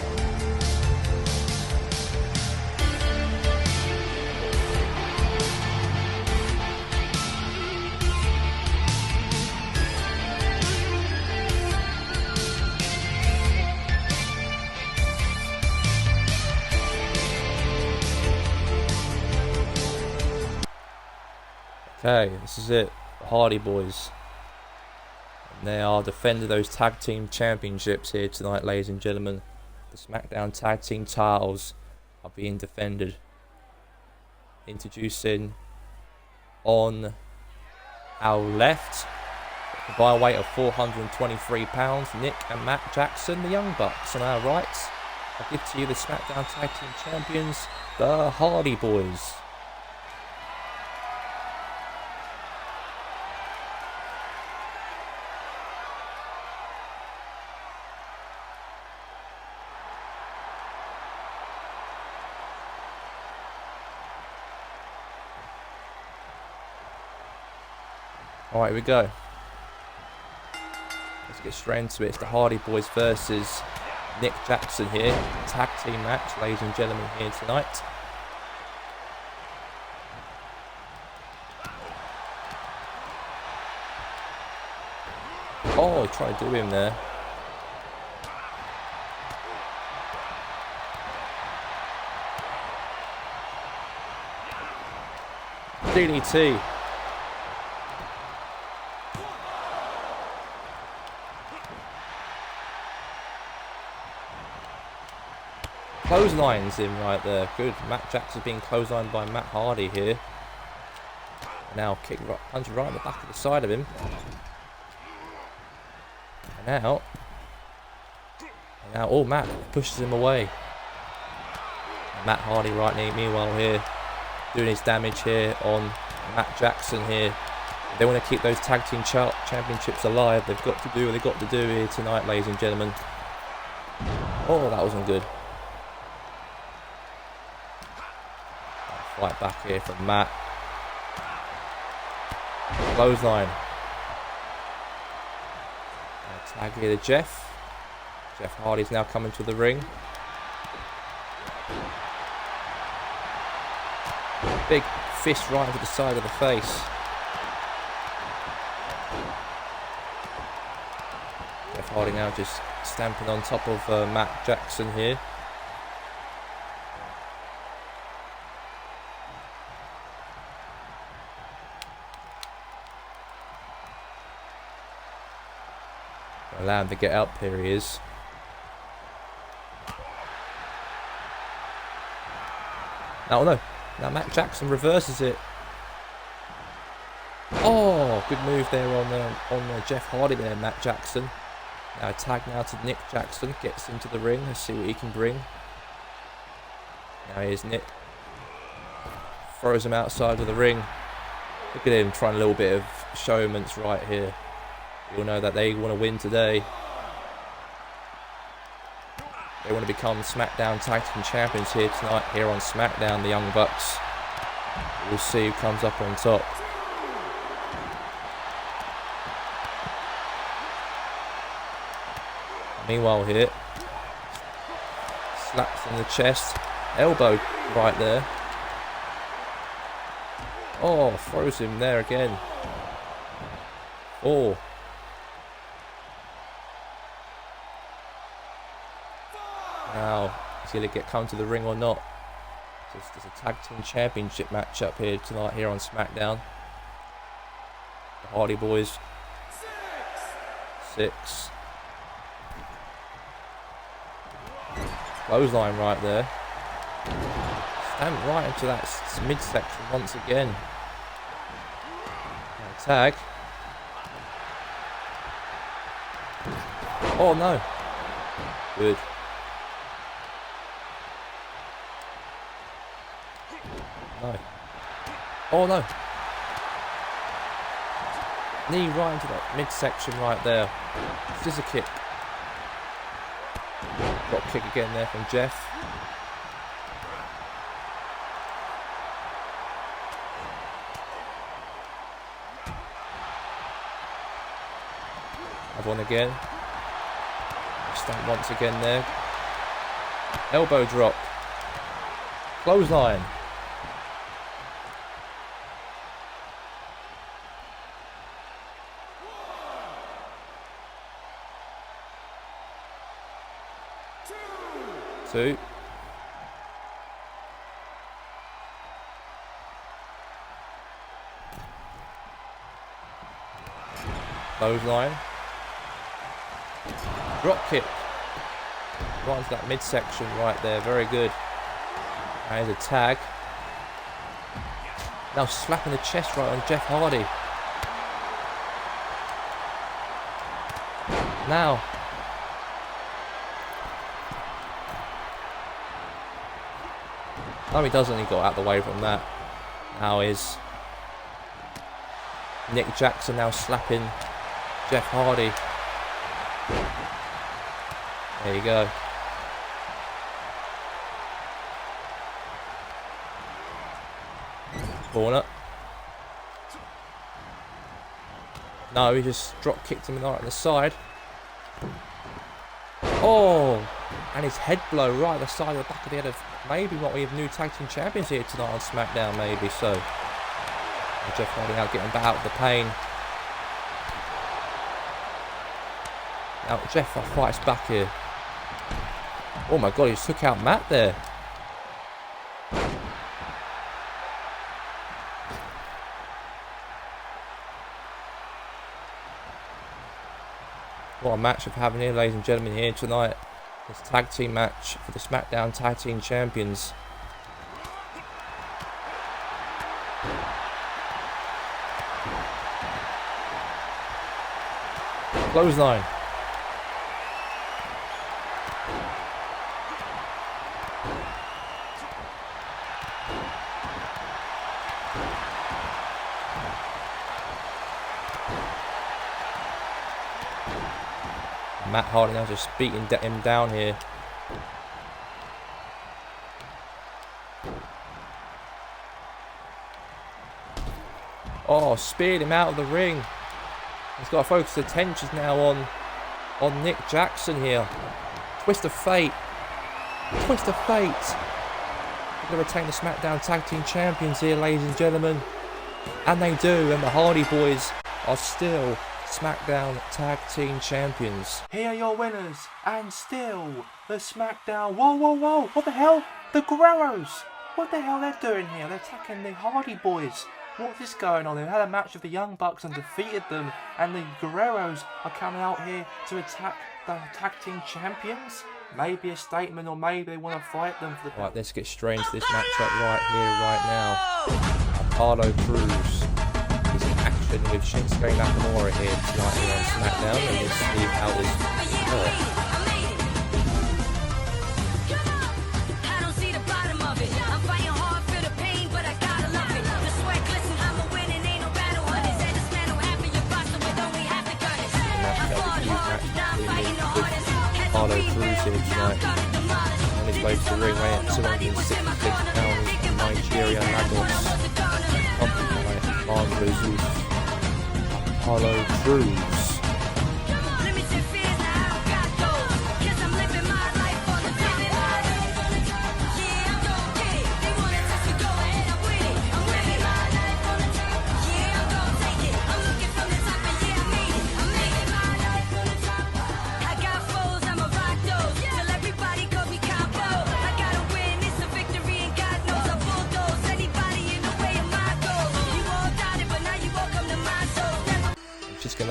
Okay, this is it. The Hardy Boys. And they are defending those tag team championships here tonight, ladies and gentlemen. The SmackDown tag team titles are being defended. Introducing on our left, by weight of 423 pounds, Nick and Matt Jackson, the Young Bucks. On our right, I give to you the SmackDown tag team champions, the Hardy Boys. Alright, here we go. Let's get straight into it. It's the Hardy Boys versus Nick Jackson here. Tag team match, ladies and gentlemen, here tonight. Oh, he tried to do him there. DDT. Clotheslines him right there. Good. Matt Jackson's being clotheslined by Matt Hardy here. Now kick right, punch right in the back of the side of him. And now, oh, Matt pushes him away. And Matt Hardy right knee, meanwhile here, doing his damage here on Matt Jackson here. If they want to keep those tag team championships alive, they've got to do what they've got to do here tonight, ladies and gentlemen. Oh, that wasn't good. Fight back here from Matt. Clothesline. Tag here to Jeff. Jeff Hardy's now coming to the ring. Big fist right into the side of the face. Jeff Hardy now just stamping on top of Matt Jackson here. Allow him to get up, here he is. Oh no, now Matt Jackson reverses it. Oh, good move there on Jeff Hardy there, Matt Jackson. Now tag now to Nick Jackson, gets into the ring, let's see what he can bring. Now here's Nick. Throws him outside of the ring. Look at him trying a little bit of showman's right here. We all know that they want to win today. They want to become SmackDown Tag Team Champions here tonight, here on SmackDown, the Young Bucks. We'll see who comes up on top. Meanwhile here, slaps in the chest, elbow right there. Oh, throws him there again. Oh. Now, is he going to come to the ring or not? There's a tag team championship matchup here tonight, here on SmackDown. The Hardy Boys 6. Clothesline right there. Stamped right into that midsection once again. Now tag. Oh no. Good. No. Oh no. Knee right into that midsection right there. Scissor kick. Drop kick again there from Jeff. Have one again. Stand once again there. Elbow drop. Clothesline. Two. Clothesline. Drop kick. Right into that midsection right there. Very good. And a tag. Now slapping the chest right on Jeff Hardy. Now. No, he doesn't. He got out of the way from that. Now is Nick Jackson now slapping Jeff Hardy. There you go. Corner. No, he just drop kicked him right on the side. Oh! And his head blow right at the side of the back of the head of maybe what we have new tag team champions here tonight on SmackDown, maybe so. And Jeff Hardy out getting back out of the pain. Now Jeff fights back here. Oh my god, he just took out Matt there. What a match we're having here, ladies and gentlemen, here tonight. This tag team match for the SmackDown Tag Team Champions. Clothesline. Matt Hardy now just beating him down here. Oh, speared him out of the ring. He's got to focus the attention now on Nick Jackson here. Twist of fate. Twist of fate. They're going to retain the SmackDown Tag Team Champions here, ladies and gentlemen. And they do, and the Hardy Boys are still SmackDown Tag Team Champions. Here are your winners, and still the SmackDown. Whoa, whoa, whoa! What the hell? The Guerreros! What the hell they're doing here? They're attacking the Hardy Boys. What is going on? They had a match with the Young Bucks and defeated them, and the Guerreros are coming out here to attack the Tag Team Champions. Maybe a statement, or maybe they want to fight them for the. Right, let's get straight into this matchup right here, right now. Apollo Crews is in action with Shinsuke Nakamura here tonight here on SmackDown, and we'll see how this works. Apollo Crews here tonight. On his way to the ring, weighing at 266 pounds from Nigeria, Lagos. Accompanied by Andre Zeus. Apollo Crews.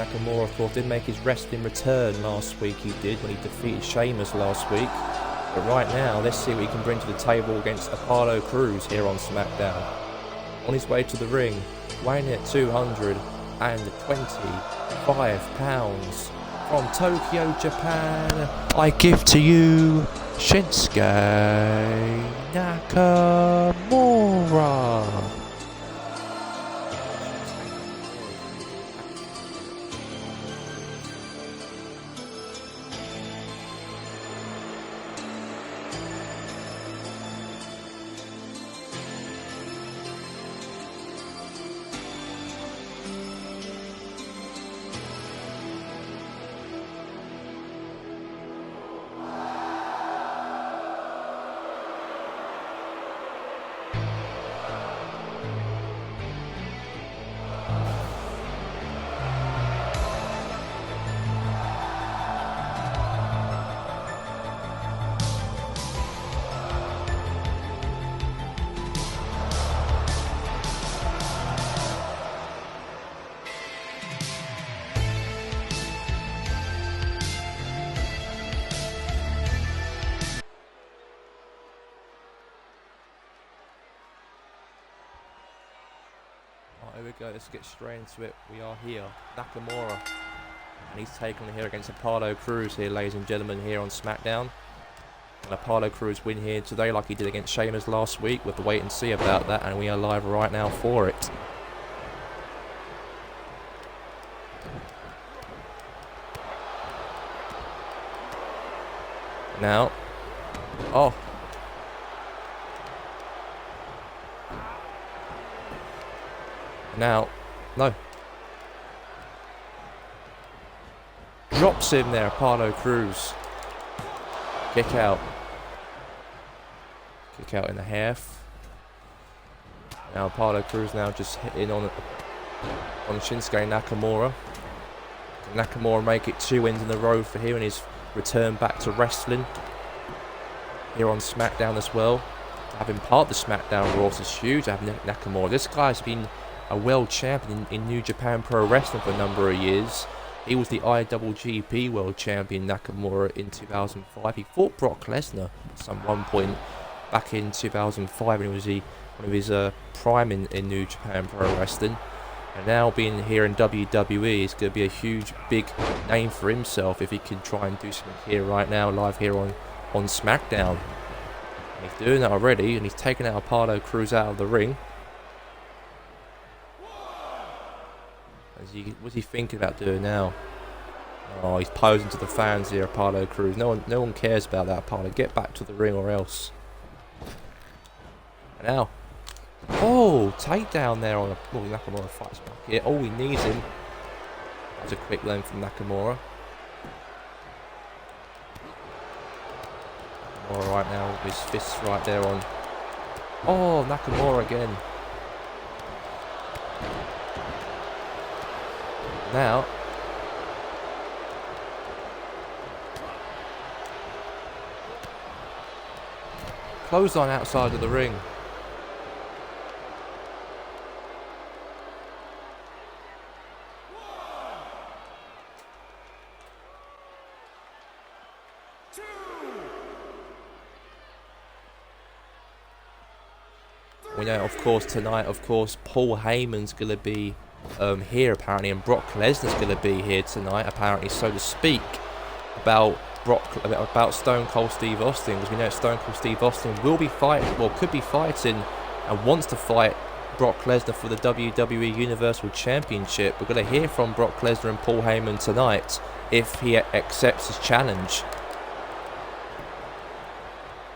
Nakamura, of course, did make his wrestling return last week. He did when he defeated Sheamus last week. But right now, let's see what he can bring to the table against Apollo Crews here on SmackDown. On his way to the ring, weighing in at 225 pounds, from Tokyo, Japan, I give to you Shinsuke Nakamura. Here we go, let's get straight into it. We are here, Nakamura, and he's taken here against Apollo Crews here, ladies and gentlemen, here on SmackDown. And Apollo Crews win here today like he did against Sheamus last week. We'll have to wait and see about that, and we are live right now for it. Now, oh. Now, no. Drops him there, Apollo Crews. Kick out. Kick out in the half. Now Apollo Crews now just hitting on Shinsuke Nakamura. Can Nakamura make it 2 wins in a row for him in his return back to wrestling here on SmackDown as well. Having part of the SmackDown Raw is huge. Having Nakamura. This guy's been a world champion in New Japan Pro Wrestling for a number of years. He was the IWGP World Champion, Nakamura, in 2005. He fought Brock Lesnar at some one point back in 2005 when he was one of his prime in New Japan Pro Wrestling. And now being here in WWE is going to be a huge, big name for himself if he can try and do something here right now, live here on SmackDown. And he's doing that already, and he's taken out Apollo Crews out of the ring. What's he thinking about doing now? Oh, he's posing to the fans here, Apollo Crews. No one cares about that, Apollo. Get back to the ring or else. And now, oh, takedown there on Nakamura fights back here. Oh, he needs him. That's a quick lane from Nakamura. Nakamura right now with his fists right there on. Oh, Nakamura again. Now, clothesline outside of the ring. We know, of course, tonight, Paul Heyman's going to be here apparently, and Brock Lesnar's going to be here tonight apparently, so to speak, about Stone Cold Steve Austin, because we know Stone Cold Steve Austin will be fighting, well, could be fighting and wants to fight Brock Lesnar for the WWE Universal Championship. We're going to hear from Brock Lesnar and Paul Heyman tonight if he accepts his challenge.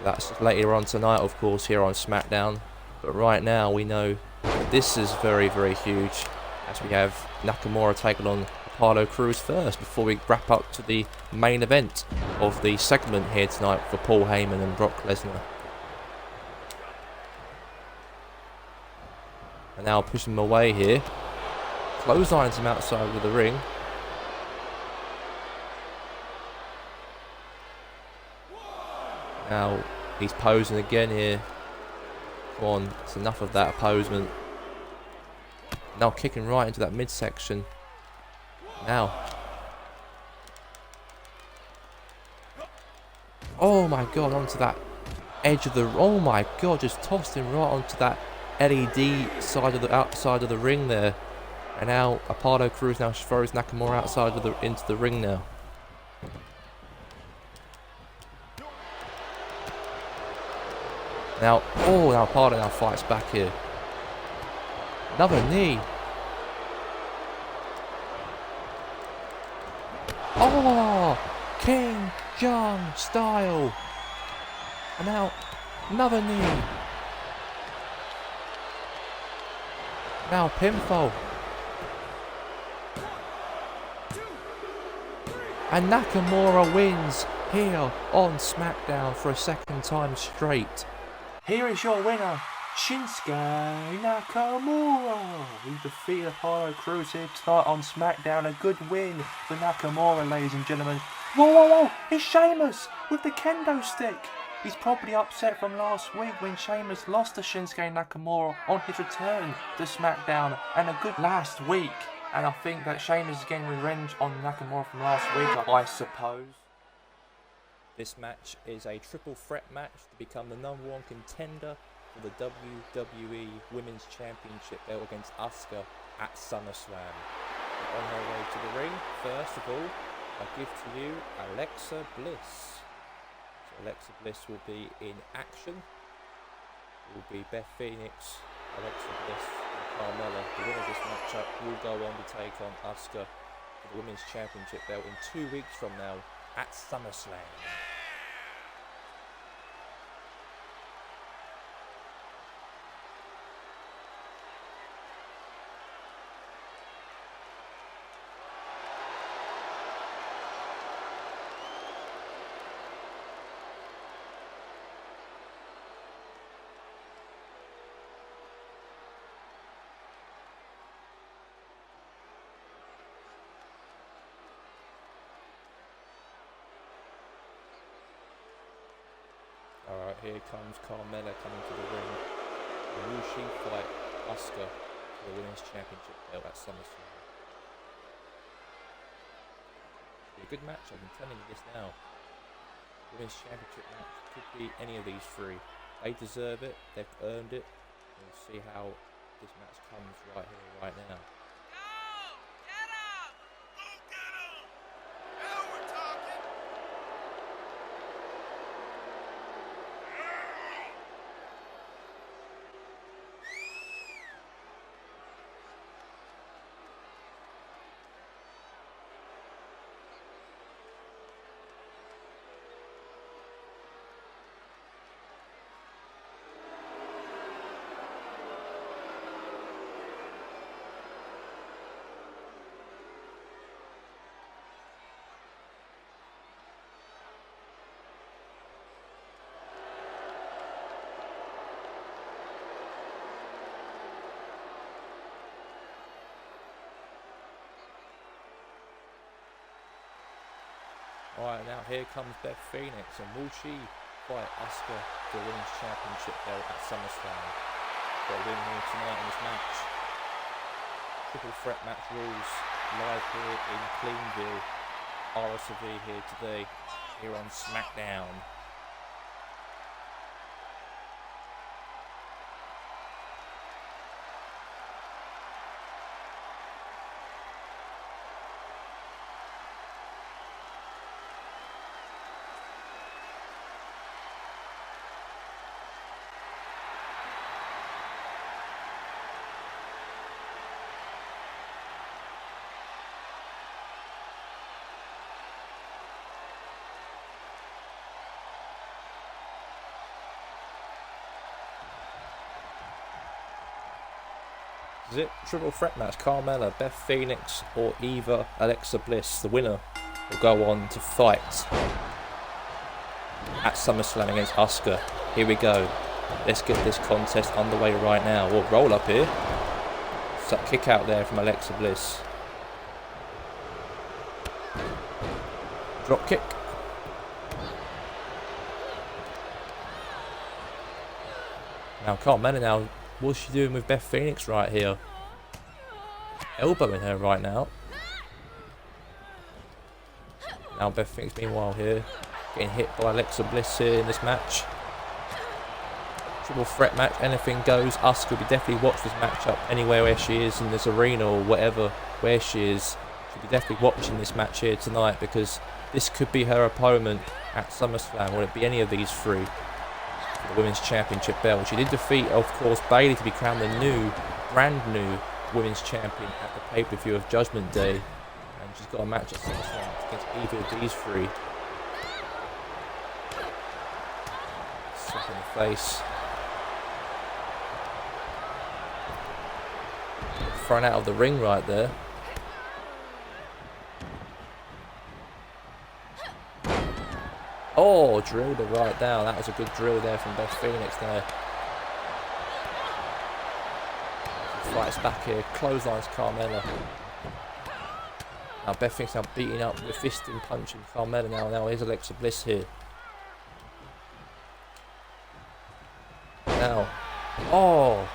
That's later on tonight, of course, here on SmackDown. But right now we know this is very, very huge, as we have Nakamura taking on Apollo Crews first before we wrap up to the main event of the segment here tonight for Paul Heyman and Brock Lesnar. And now pushing him away here. Clotheslines him outside of the ring. Now he's posing again here. Come on, it's enough of that opposement. Now kicking right into that midsection. Now. Oh my god, onto that edge of the... Oh my god, just tossed him right onto that LED side of the outside of the ring there. And now Apollo Crews now throws Nakamura outside of the into the ring now. Now, oh, now Apollo now fights back here. Another knee. Oh, King Jung style. And now another knee. Now pinfall. And Nakamura wins here on SmackDown for a second time straight. Here is your winner, Shinsuke Nakamura. He defeated Apollo Crews here tonight on SmackDown. A good win for Nakamura, ladies and gentlemen. Whoa, whoa, whoa! It's Sheamus with the kendo stick. He's probably upset from last week when Sheamus lost to Shinsuke Nakamura on his return to SmackDown, and a good last week. And I think that Sheamus is getting revenge on Nakamura from last week, I suppose. This match is a triple threat match to become the #1 contender for the WWE Women's Championship belt against Asuka at SummerSlam. On her way to the ring, first of all, I give to you Alexa Bliss. So Alexa Bliss will be in action. It will be Beth Phoenix, Alexa Bliss and Carmella. The winner of this matchup will go on to take on Asuka for the Women's Championship belt in 2 weeks from now at SummerSlam. Alright, here comes Carmella coming to the ring. And will she fight Asuka for the Women's Championship belt at SummerSlam? It'll be a good match, I've been telling you this now. Women's Championship match could be any of these three. They deserve it, they've earned it. We'll see how this match comes right here, right now. Alright, now here comes Beth Phoenix, and will she fight Asuka for the Women's Championship belt at SummerSlam? Got a win here tonight in this match. Triple threat match rules live here in Cleanville. RSV here today, here on SmackDown. Is it triple threat match? Carmella, Beth Phoenix, or either Alexa Bliss. The winner will go on to fight at SummerSlam against Asuka. Here we go. Let's get this contest underway right now. We'll roll up here. So, kick out there from Alexa Bliss. Drop kick. Now Carmella now. What's she doing with Beth Phoenix right here? Elbowing her right now. Now Beth Phoenix meanwhile here, getting hit by Alexa Bliss here in this match. Triple threat match, anything goes. Asuka will be definitely watch this matchup anywhere where she is in this arena or whatever where she is. She'll be definitely watching this match here tonight because this could be her opponent at SummerSlam. Will it be any of these three for the Women's Championship belt? She did defeat, of course, Bayley to be crowned the brand new Women's Champion at the pay-per-view of Judgment Day. And she's got a match at SummerSlam against either of these three. Slap in the face. Thrown out of the ring right there. Oh, drilled her right down. That was a good drill there from Beth Phoenix there. She fights back here. Clotheslines Carmella. Now Beth Phoenix now beating up with fisting, punching Carmella now. Now here's Alexa Bliss here. Now. Oh!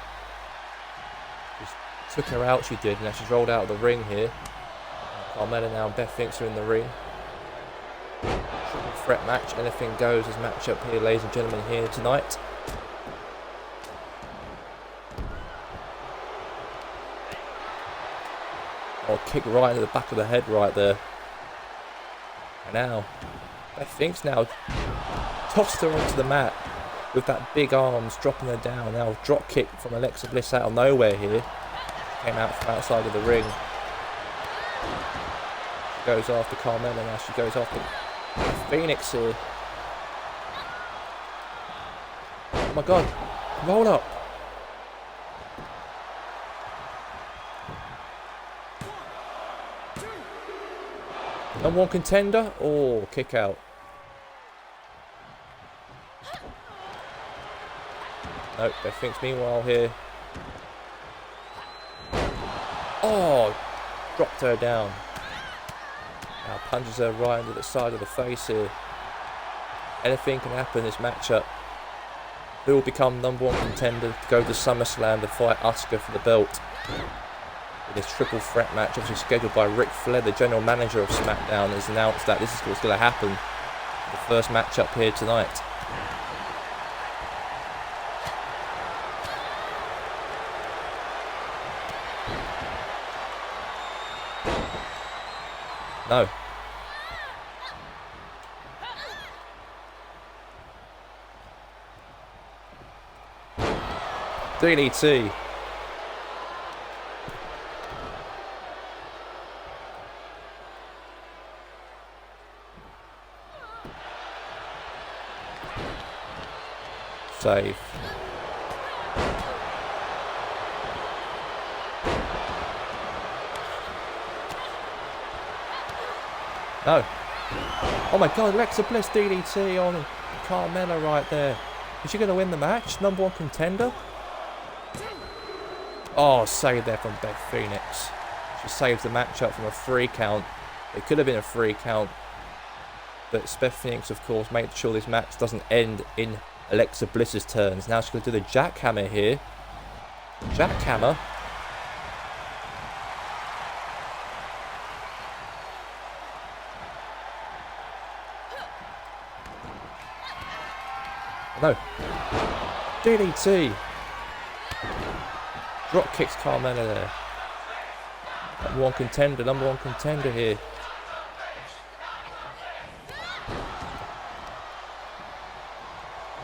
Just took her out, she did. Now she's rolled out of the ring here. Carmella now and Beth Phoenix are in the ring. Triple threat match, anything goes as matchup here, ladies and gentlemen, here tonight. Oh, kick right into the back of the head right there. And now, Beth Phoenix now tossed her onto the mat with that big arms, dropping her down. Now drop kick from Alexa Bliss out of nowhere here. Came out from outside of the ring. She goes after Carmella now, she goes after Phoenix here. Oh my god, roll up. Number one contender? Oh, kick out. Nope, Beth Phoenix meanwhile here. Oh, dropped her down. Now punches her right into the side of the face here. Anything can happen in this matchup. Who will become number one contender to go to SummerSlam to fight Asuka for the belt? In this triple threat match, obviously scheduled by Ric Flair, the general manager of SmackDown, has announced that this is what's going to happen. The first matchup here tonight. No. DDT. Save. No. Oh my god, Alexa Bliss DDT on Carmella right there. Is she going to win the match? Number one contender? Oh, save there from Beth Phoenix. She saves the matchup from a 3 count. It could have been a 3 count. But Beth Phoenix, of course, made sure this match doesn't end in Alexa Bliss's turns. Now she's going to do the jackhammer here. Jackhammer. No. DDT. Drop kicks Carmella there. Number one contender here.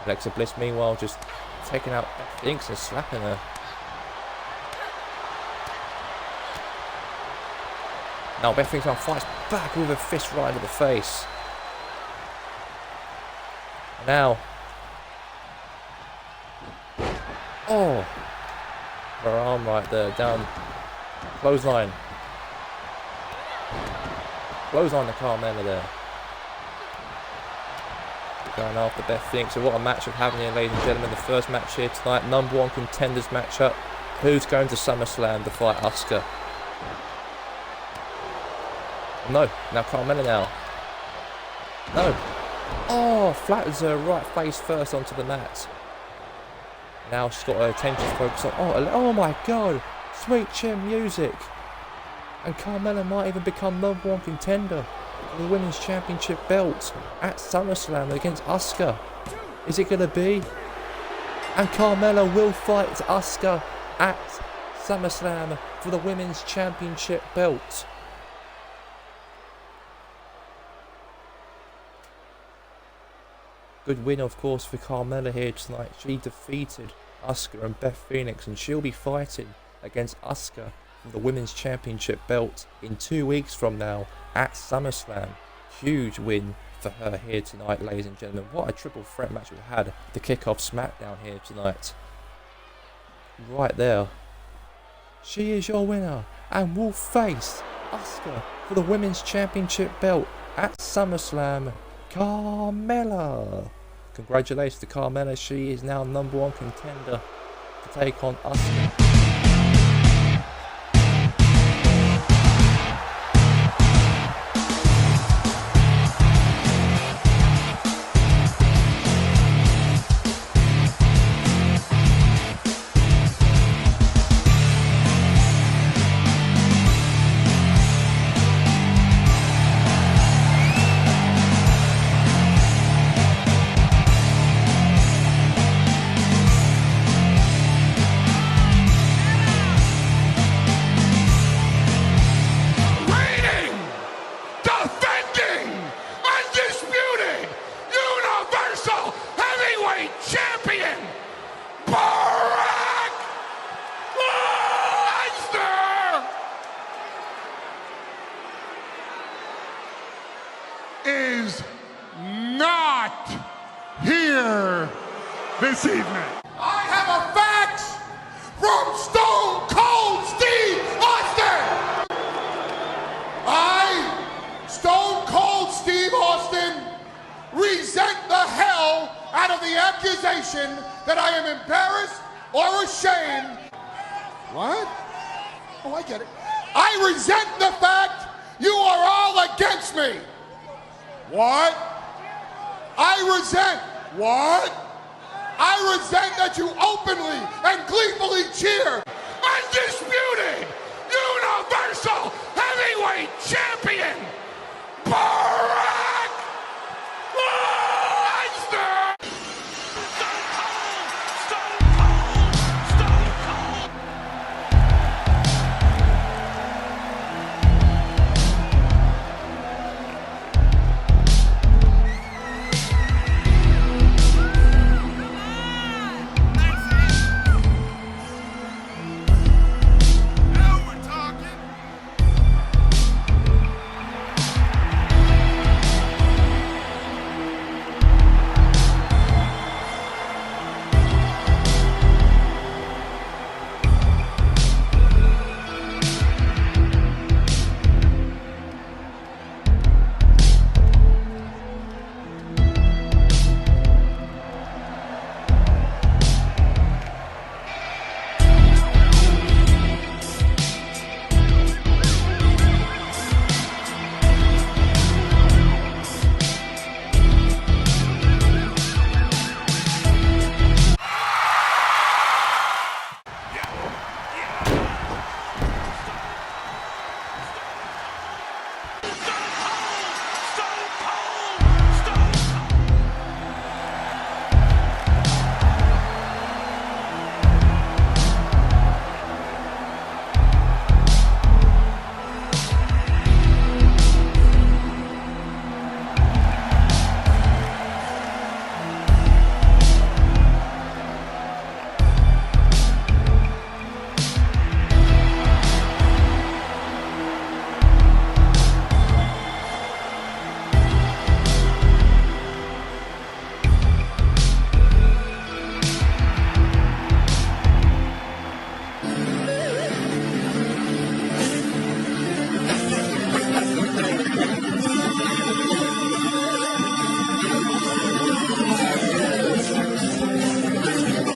Alexa Bliss meanwhile just taking out Beth Phoenix and slapping her. Now Beth Phoenix now fights back with a fist right into the face. Now. Oh. Her arm right there, down. Clothesline. Clothesline to Carmella there. Going after Beth Phoenix. So what a match of having here, ladies and gentlemen. The first match here tonight, number one contenders matchup. Who's going to SummerSlam to fight Asuka? No. Now Carmella now. No. Oh, flattens her right face first onto the mat. Now she's got her attention focused on... Oh my god. Sweet chin music. And Carmella might even become number one contender. for the Women's Championship belt at SummerSlam against Asuka. Is it going to be? And Carmella will fight Asuka at SummerSlam for the Women's Championship belt. Good win, of course, for Carmella here tonight. She defeated Asuka and Beth Phoenix, and she'll be fighting against Asuka for the Women's Championship belt in 2 weeks from now at SummerSlam. Huge win for her here tonight, ladies and gentlemen. What a triple threat match we had to kick off SmackDown here tonight. Right there. She is your winner and will face Asuka for the Women's Championship belt at SummerSlam. Carmella. Congratulations to Carmella. She is now #1 contender to take on Asuka. Is not here this evening. I have a fax from Stone Cold Steve Austin. I, Stone Cold Steve Austin, resent the hell out of the accusation that I am embarrassed or ashamed. What? Oh, I get it. I resent the fact you are all against me. What? I resent. What? I resent that you openly and gleefully cheer undisputed Universal Heavyweight Champion Brock